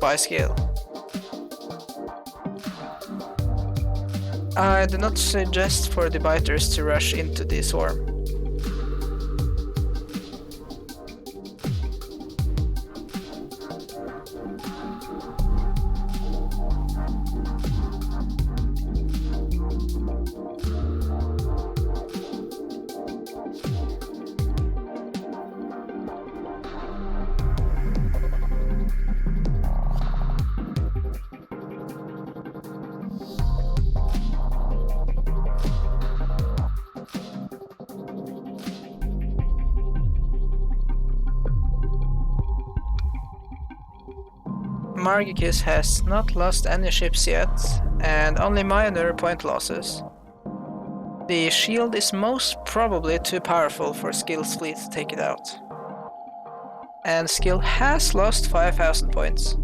by skill. I do not suggest for the biters to rush into the swarm. Margikis has not lost any ships yet, and only minor point losses. The shield is most probably too powerful for Skill's fleet to take it out. And Skill has lost 5,000 points.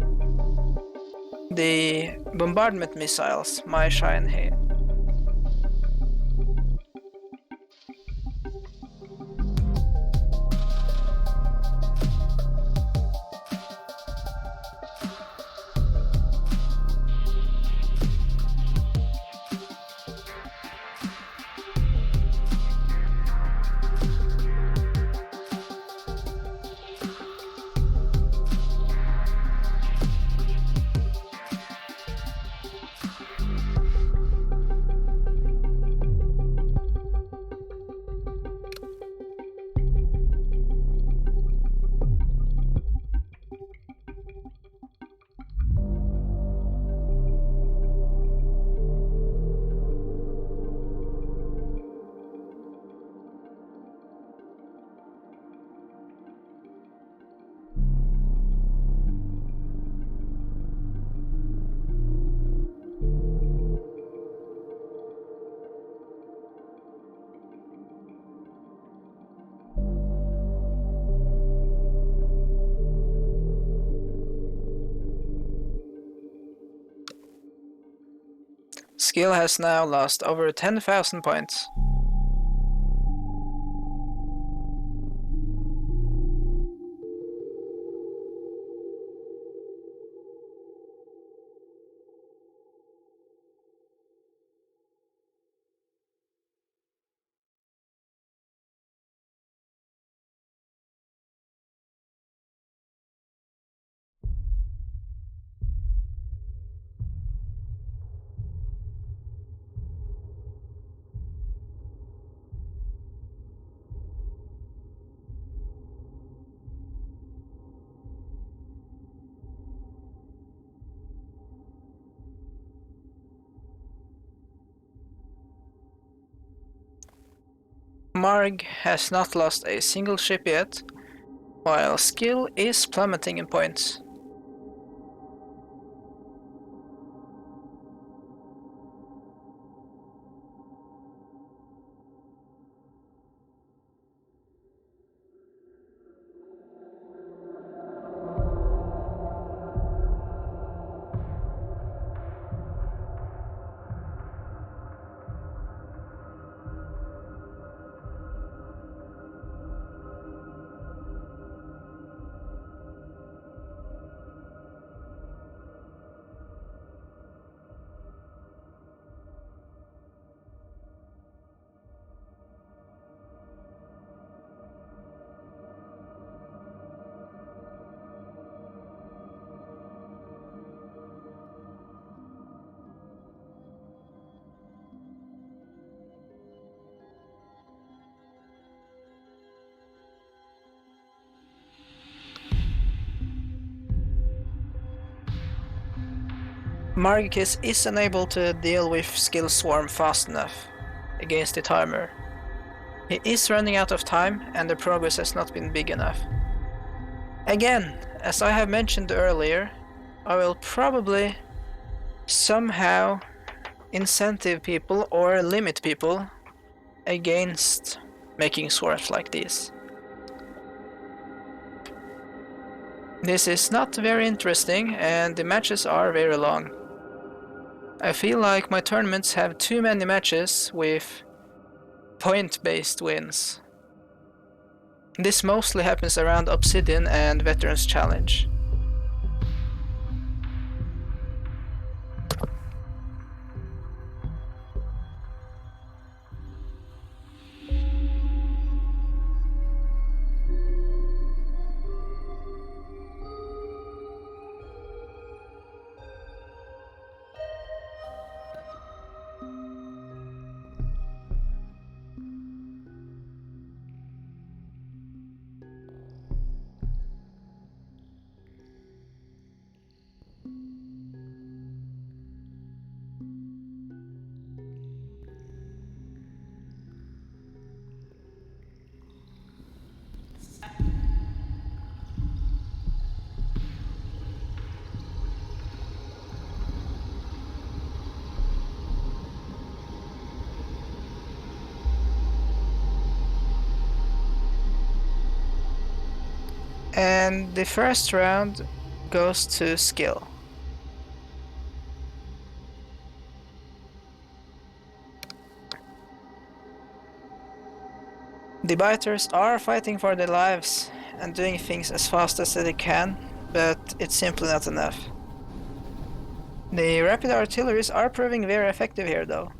The bombardment missiles might shine here. Skill has now lost over 10,000 points. Marg has not lost a single ship yet, while skill is plummeting in points. Margicus is unable to deal with Skill Swarm fast enough against the timer. He is running out of time and the progress has not been big enough. Again, as I have mentioned earlier, I will probably somehow incentive people or limit people against making swarms like these. This is not very interesting and the matches are very long. I feel like my tournaments have too many matches with point-based wins. This mostly happens around Obsidian and Veterans Challenge. And the first round goes to skill. The biters are fighting for their lives and doing things as fast as they can, but it's simply not enough. The rapid artilleries are proving very effective here though.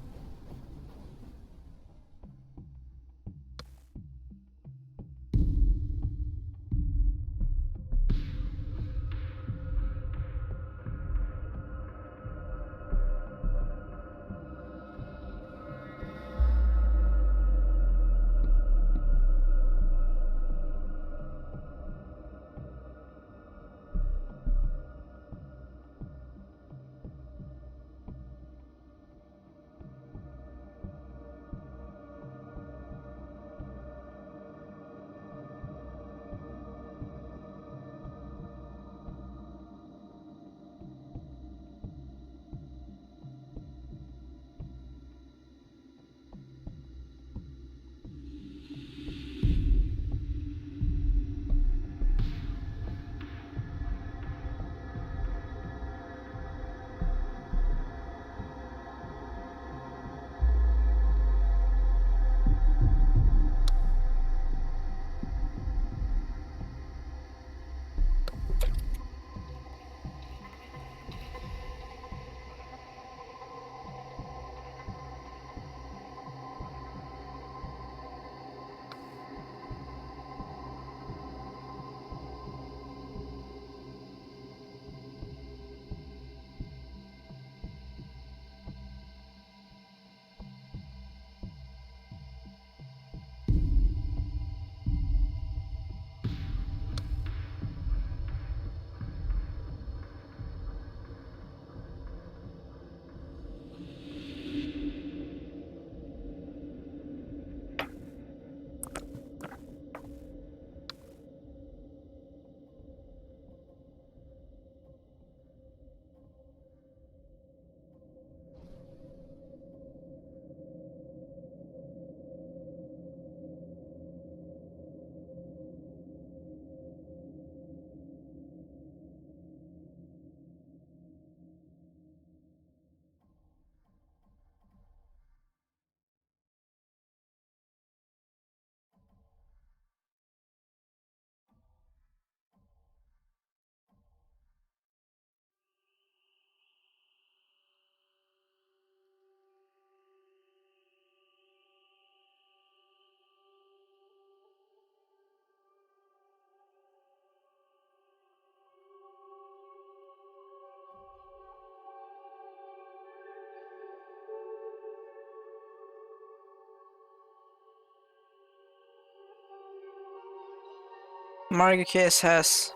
Margikes has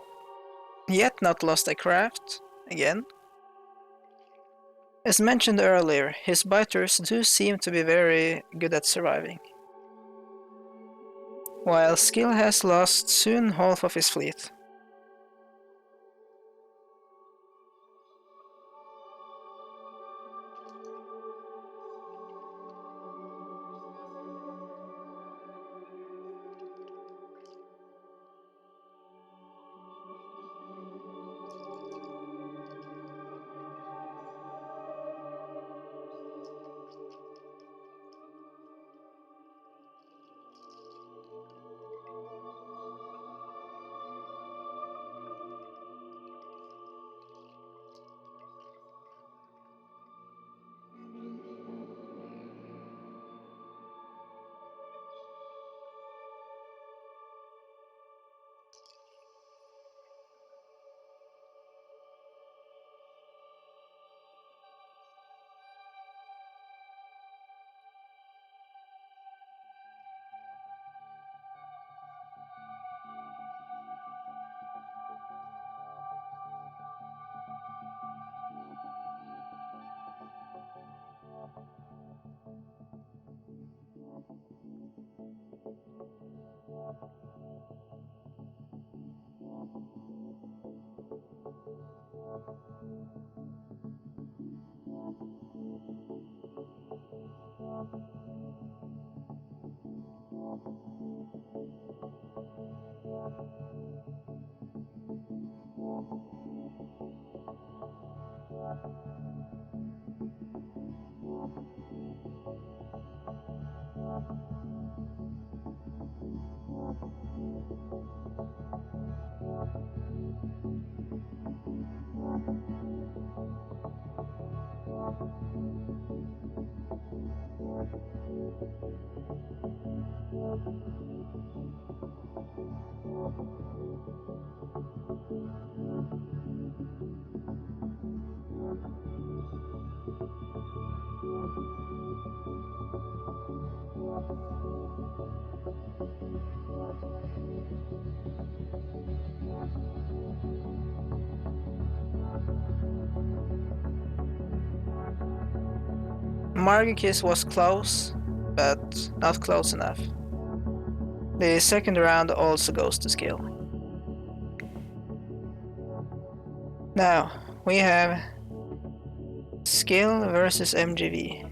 yet not lost a craft, again. As mentioned earlier, his biters do seem to be very good at surviving. While skill has lost soon half of his fleet. Margikis was close, but not close enough. The second round also goes to skill. Now, we have skill versus Mgb.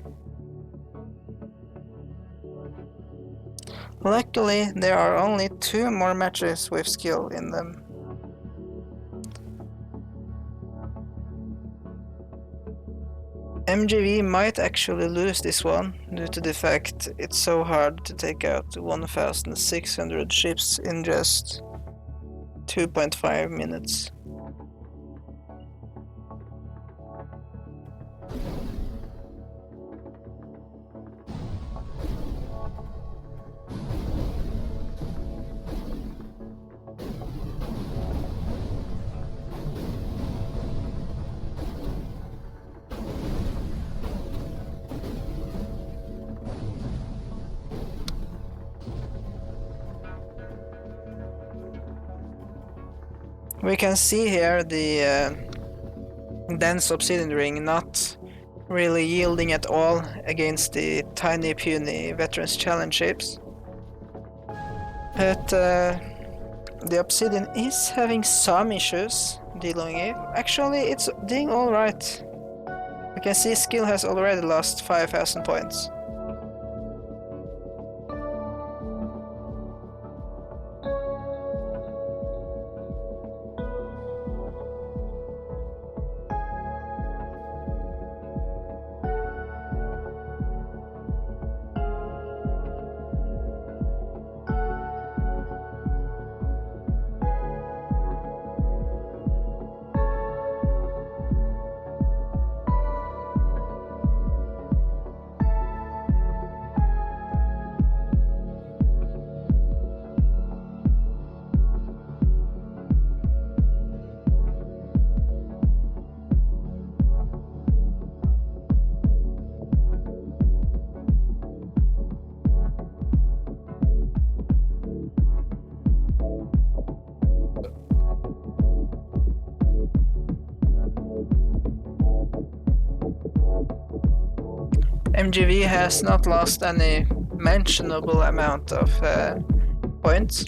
Luckily, there are only 2 more matches with skill in them. Mgb might actually lose this one due to the fact it's so hard to take out 1,600 ships in just 2.5 minutes. We can see here the dense obsidian ring not really yielding at all against the tiny puny Veterans Challenge ships. But the obsidian is having some issues dealing it. Actually, it's doing alright. We can see skill has already lost 5,000 points. MGV has not lost any mentionable amount of points,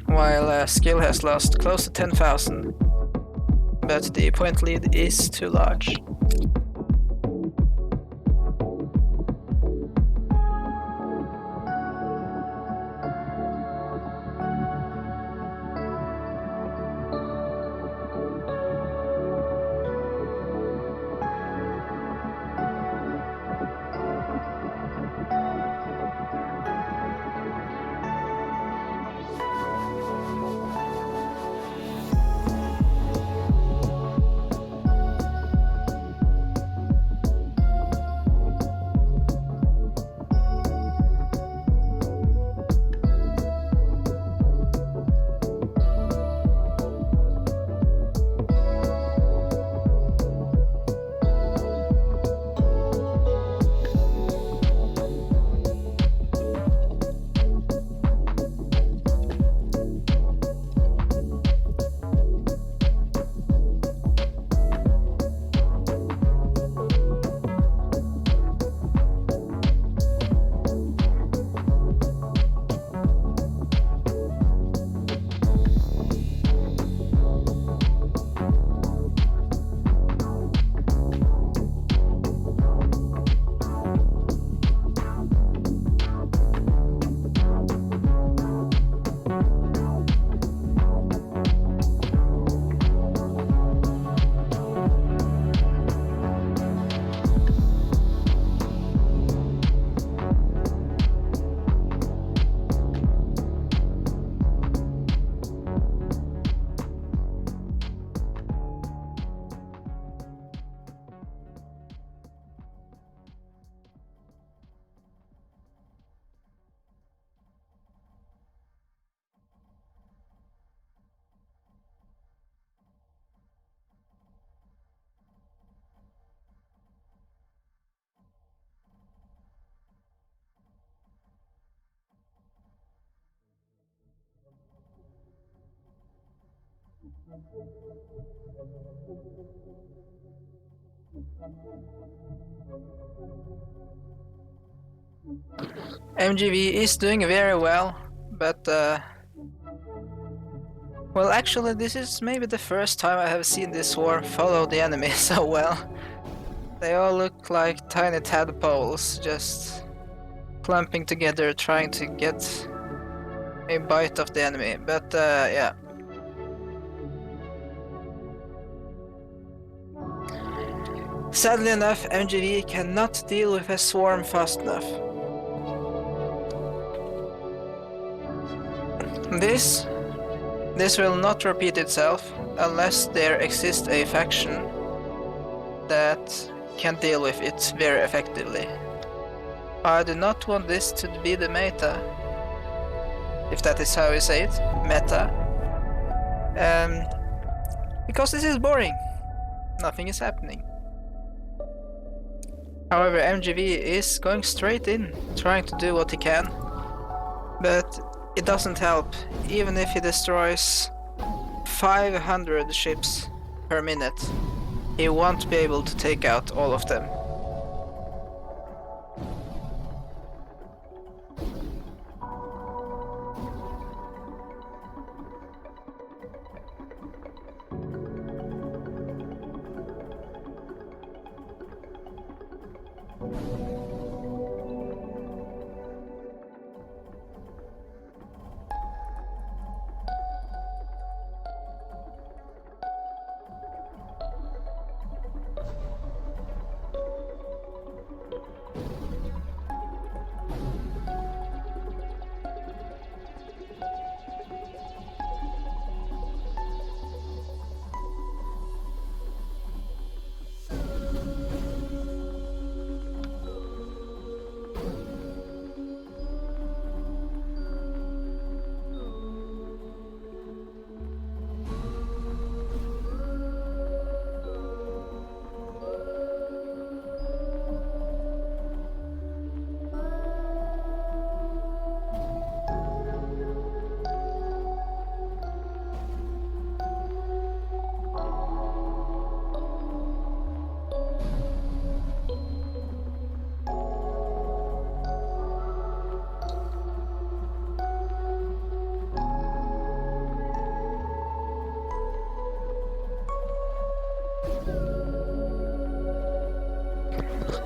while skill has lost close to 10,000, but the point lead is too large. MGV is doing very well, but well, actually this is maybe the first time I have seen this swarm follow the enemy so well. They all look like tiny tadpoles, just clumping together trying to get a bite of the enemy, but yeah. Sadly enough, MGV cannot deal with a swarm fast enough. This will not repeat itself unless there exists a faction that can deal with it very effectively. I do not want this to be the meta, if that is how you say it, meta. Because this is boring. Nothing is happening. However, MGV is going straight in, trying to do what he can. But it doesn't help, even if he destroys 500 ships per minute, he won't be able to take out all of them.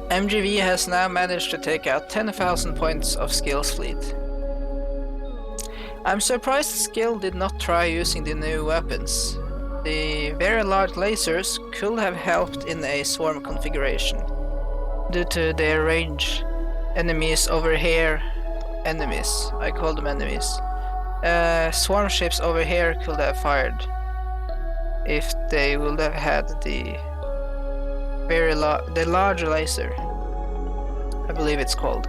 MGB has now managed to take out 10,000 points of Skill's fleet. I'm surprised Skill did not try using the new weapons. The very large lasers could have helped in a swarm configuration. Due to their range, enemies over here, I call them enemies. Swarm ships over here could have fired if they would have had the large laser, I believe it's called.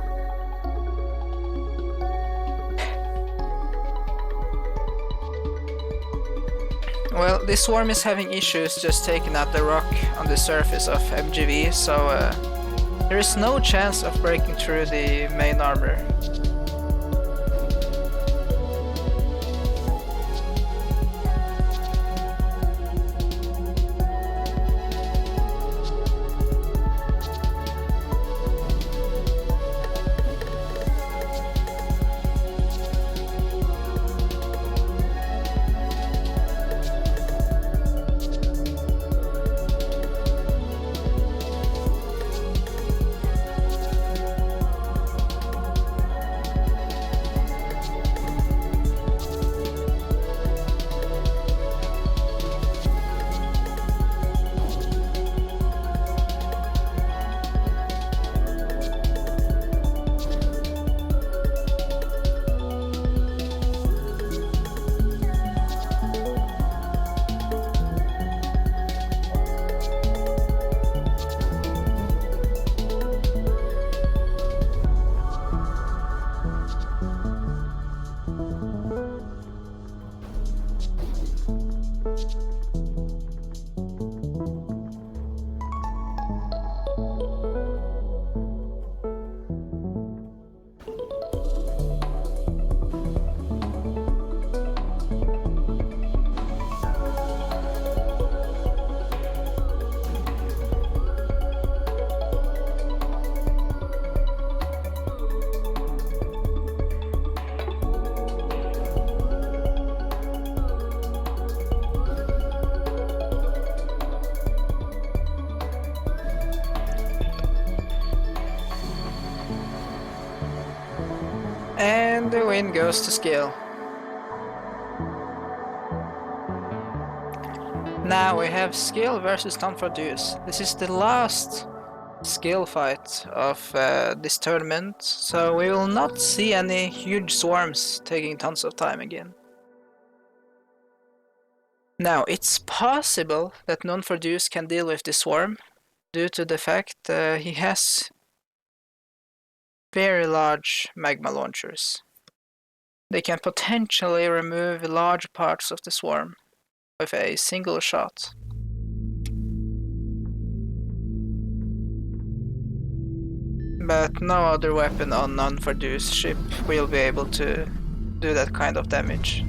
Well, this swarm is having issues just taking out the rock on the surface of MGV, so there is no chance of breaking through the main armor. And the win goes to Skill. Now we have Skill versus Non-Produce. This is the last Skill fight of this tournament, so we will not see any huge swarms taking tons of time again. Now, it's possible that Non-Produce can deal with the swarm due to the fact he has very large magma launchers. They can potentially remove large parts of the swarm with a single shot. But no other weapon on Non-Produce ship will be able to do that kind of damage.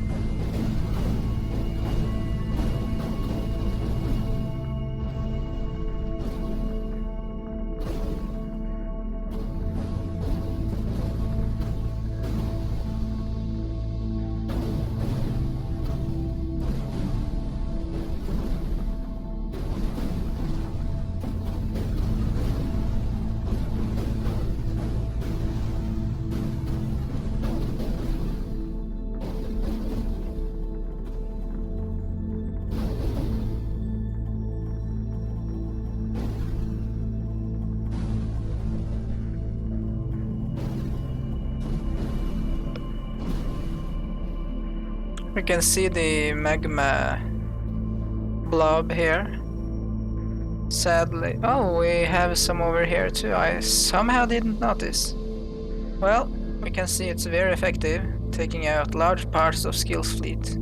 We can see the magma blob here. Sadly. Oh, we have some over here too. I somehow didn't notice. Well, we can see it's very effective, taking out large parts of Skill's fleet.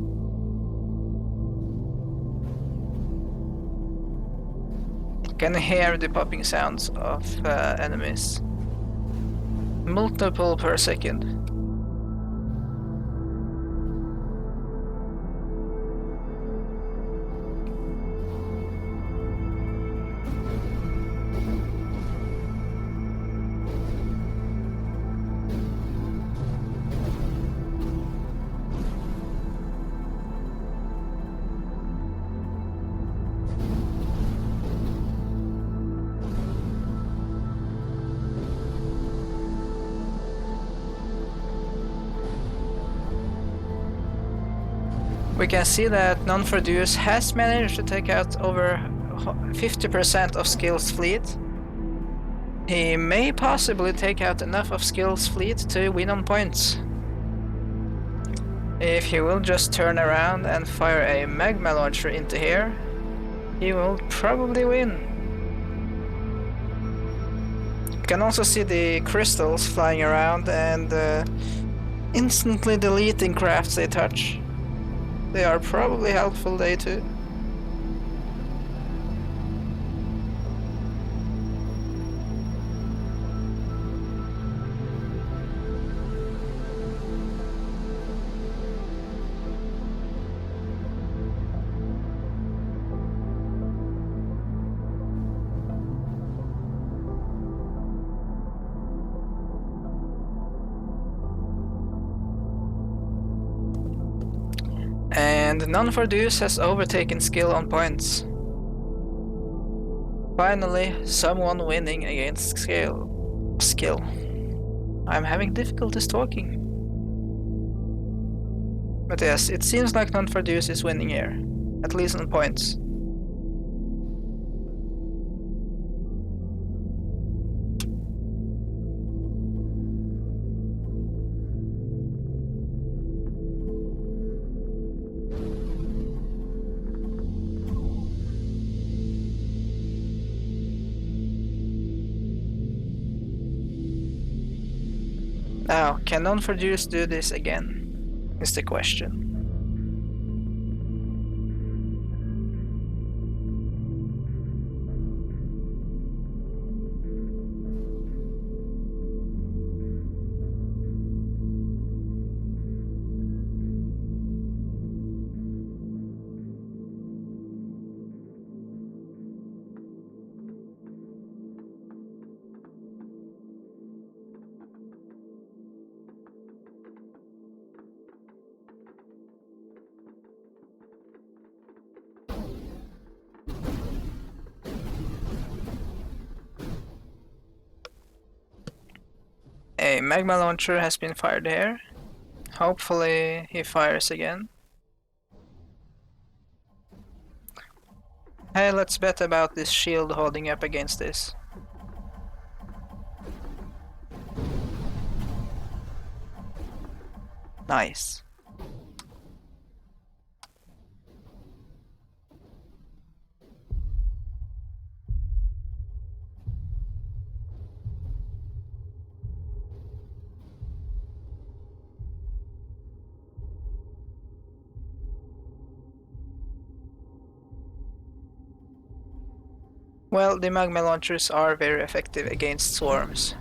You can hear the popping sounds of enemies. Multiple per second. We can see that Non-Produce has managed to take out over 50% of Skill's fleet. He may possibly take out enough of Skill's fleet to win on points. If he will just turn around and fire a magma launcher into here, he will probably win. You can also see the crystals flying around and instantly deleting crafts they touch. They are probably helpful day too. And Non-Produce has overtaken Skill on points. Finally, someone winning against Skill. I'm having difficulties talking. But yes, it seems like Non-Produce is winning here, at least on points. Now, can Non-Produce do this again? Is the question. A magma launcher has been fired here. Hopefully he fires again. Hey, let's bet about this shield holding up against this. Nice. Well, the magma launchers are very effective against swarms,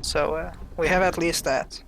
so we have at least that.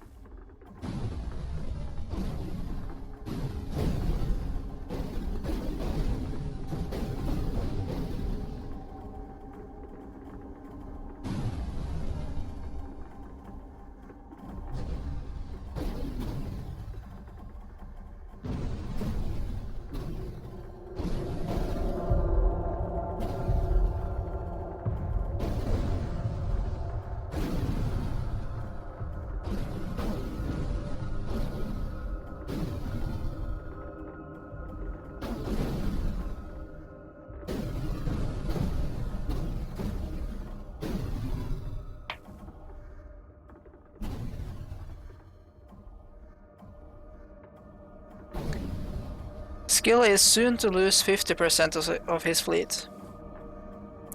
Skill is soon to lose 50% of his fleet.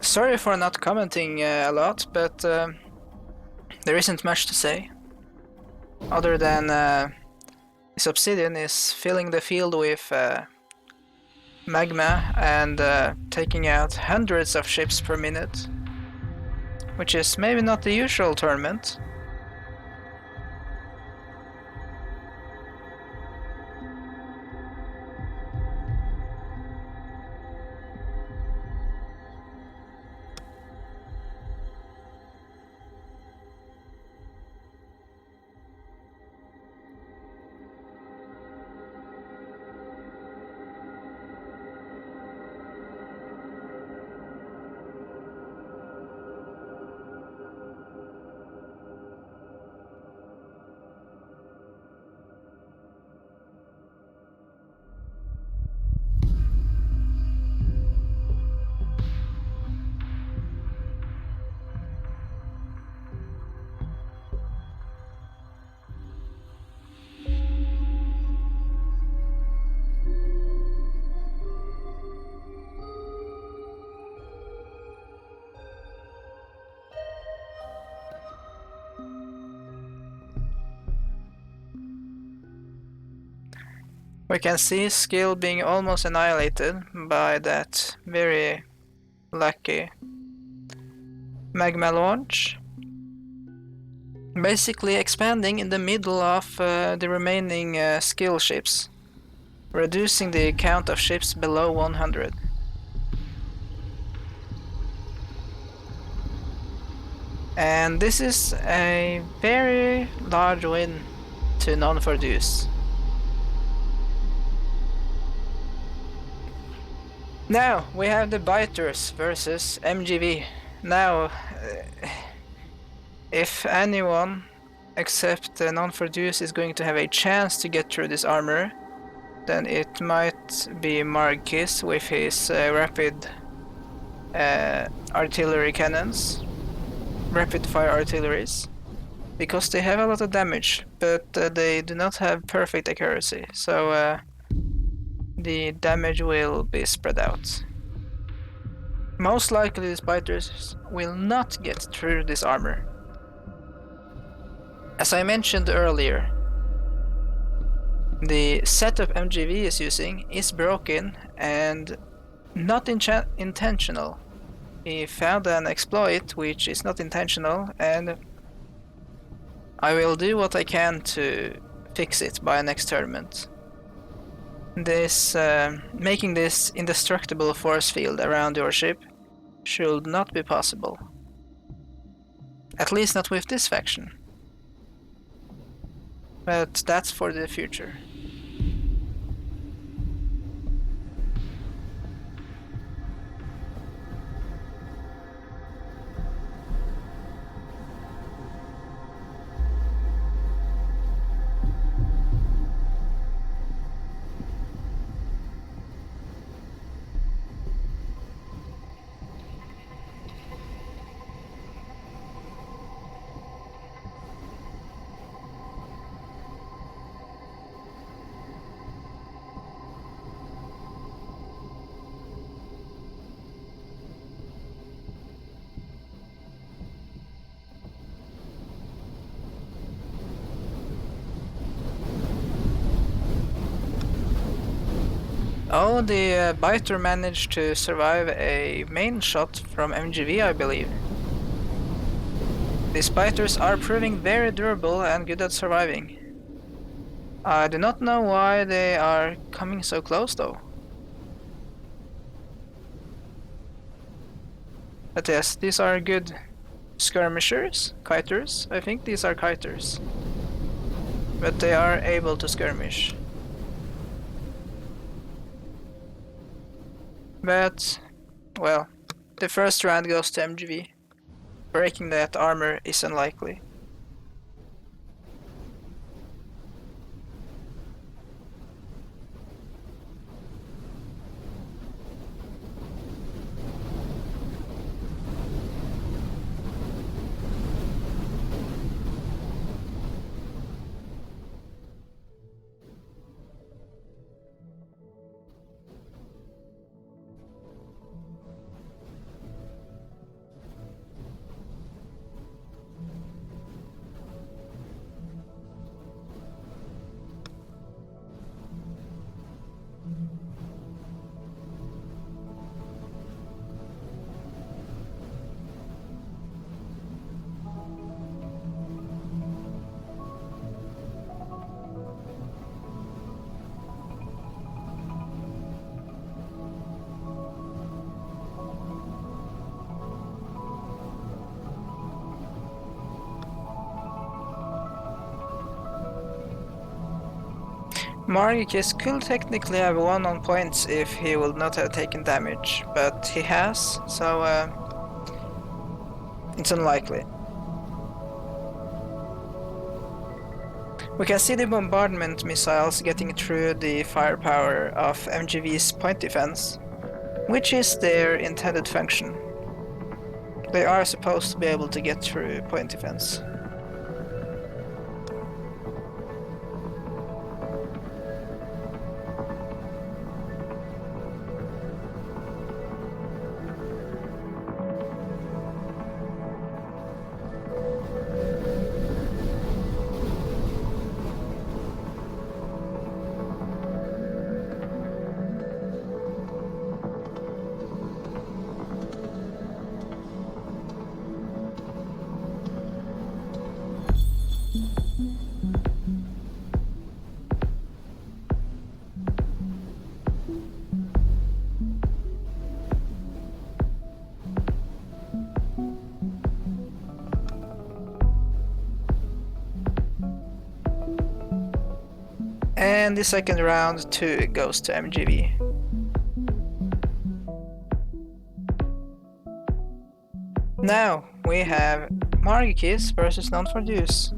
Sorry for not commenting a lot, but there isn't much to say. Other than this obsidian is filling the field with magma and taking out hundreds of ships per minute. Which is maybe not the usual tournament. We can see skill being almost annihilated by that very lucky magma launch. Basically expanding in the middle of the remaining skill ships, reducing the count of ships below 100. And this is a very large win to non-produce. Now we have the Biters versus MGB. Now, if anyone except non-produce is going to have a chance to get through this armor, then it might be Marquis with his rapid artillery cannons, rapid fire artilleries, because they have a lot of damage, but they do not have perfect accuracy, so the damage will be spread out. Most likely these biters will not get through this armor. As I mentioned earlier, the setup MGV is using is broken and not intentional. He found an exploit which is not intentional, and I will do what I can to fix it by next tournament. This making this indestructible force field around your ship should not be possible. At least not with this faction. But that's for the future. Oh, the biter managed to survive a main shot from MGV, I believe. These biters are proving very durable and good at surviving. I do not know why they are coming so close though. But yes, these are good skirmishers, kiters. I think these are kiters. But they are able to skirmish. But, well, the first round goes to MGV. Breaking that armor is unlikely. Margikis could technically have won on points if he would not have taken damage, but he has, so it's unlikely. We can see the bombardment missiles getting through the firepower of MGV's point defense, which is their intended function. They are supposed to be able to get through point defense. And the second round 2 goes to MGB. Now we have Margikis versus Non-For-Deuce.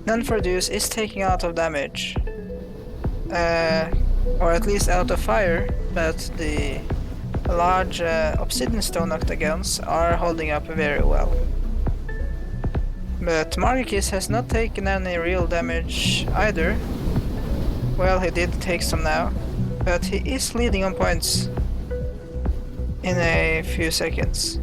Non-For-Deuce is taking out of damage, or at least out of fire, but the large obsidian stone octagons are holding up very well. But Margikis has not taken any real damage either. Well, he did take some now, but he is leading on points in a few seconds.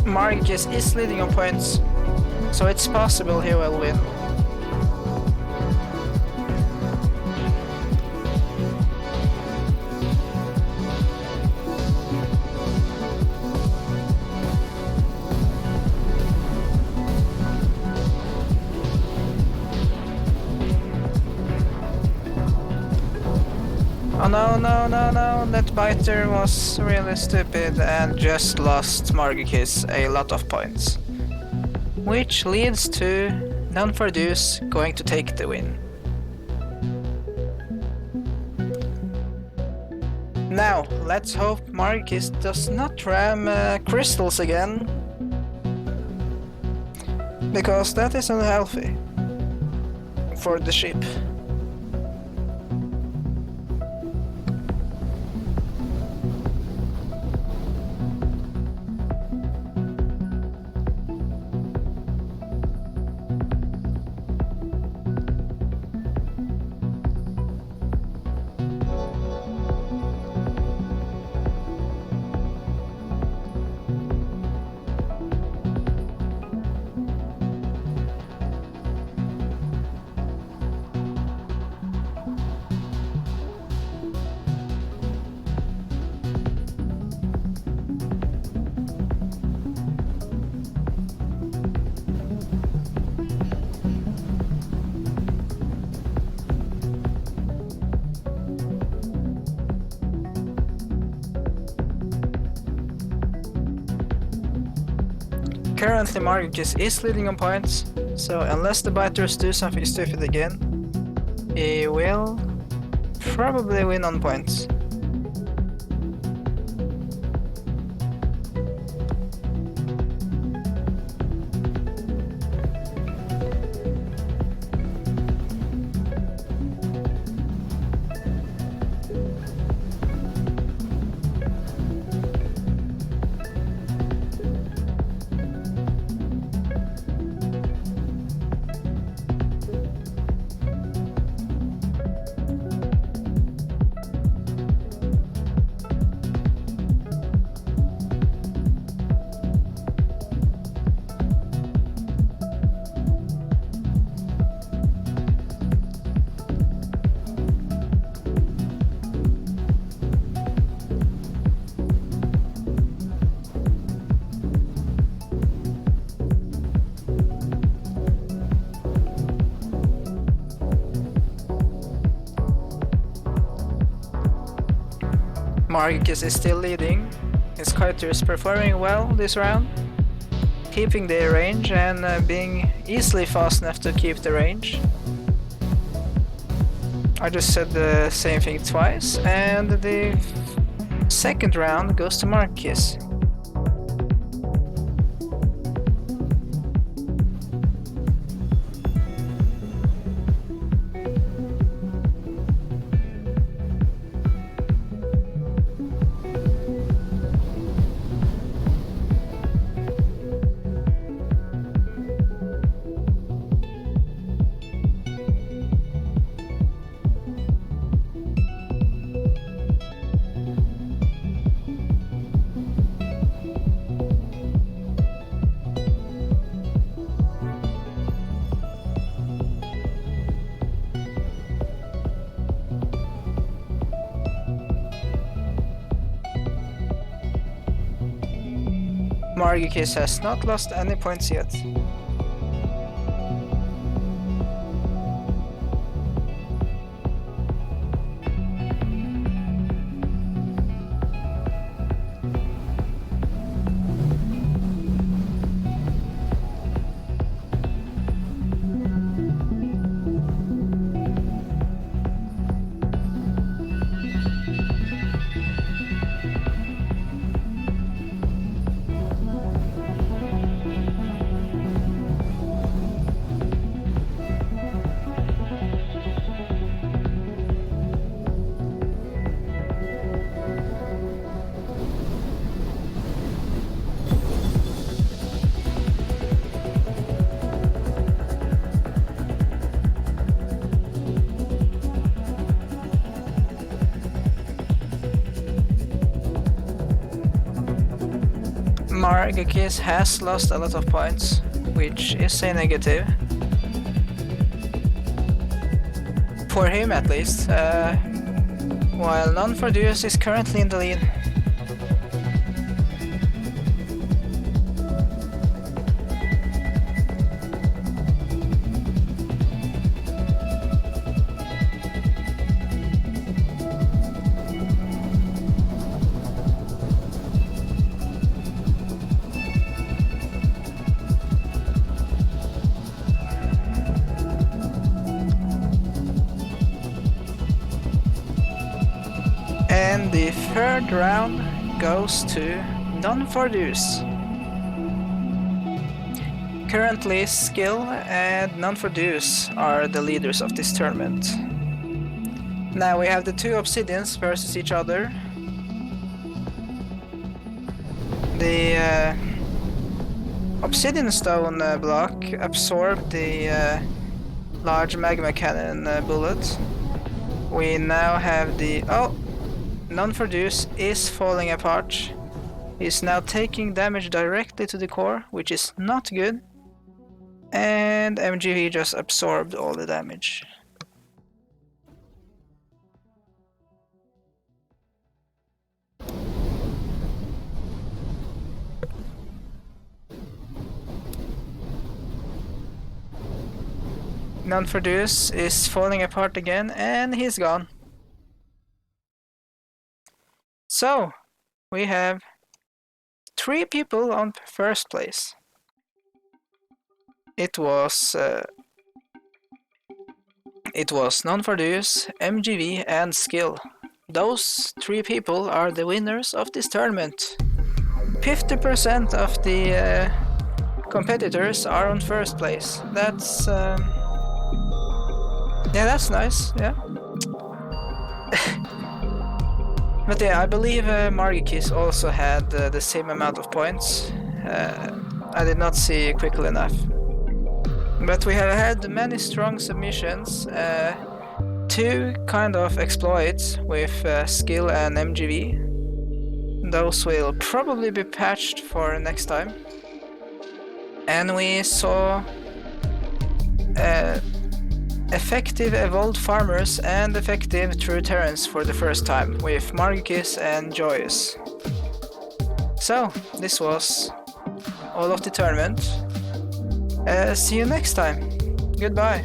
Margikis is leading on points, so it's possible he will win. Oh no, that biter was really stupid and just lost Margikis a lot of points. Which leads to Non-For-Deuce going to take the win. Now, let's hope Margikis does not ram crystals again, because that is unhealthy for the ship. Currently Margikis is leading on points, so unless the biters do something stupid again, he will probably win on points. Margikis is still leading. He since Kaito is performing well this round, keeping the range and being easily fast enough to keep the range. I just said the same thing twice, and the second round goes to Marcus. Margikis has not lost any points yet. Margikis has lost a lot of points, which is a negative. For him at least, while Non-Forduous is currently in the lead. And the third round goes to Non-Forduous. Currently, Skill and Non-Forduous are the leaders of this tournament. Now we have the two Obsidians versus each other. The Obsidian Stone block absorbed the large magma cannon bullet. We now have the... oh! Non-Forduous is falling apart. He's now taking damage directly to the core, which is not good. And MGV just absorbed all the damage. Non-Forduous is falling apart again, and he's gone. So, we have 3 people on first place. It was Non-Forduous, MGV, and Skill. Those 3 people are the winners of this tournament. 50% of the competitors are on first place. That's yeah, that's nice. Yeah. But yeah, I believe Margikis also had the same amount of points. I did not see quickly enough. But we have had many strong submissions, 2 kind of exploits with Skill and MGV. Those will probably be patched for next time. And we saw effective evolved farmers and effective true terrans for the first time with Margikis and Joyous. So, this was all of the tournament. See you next time. Goodbye.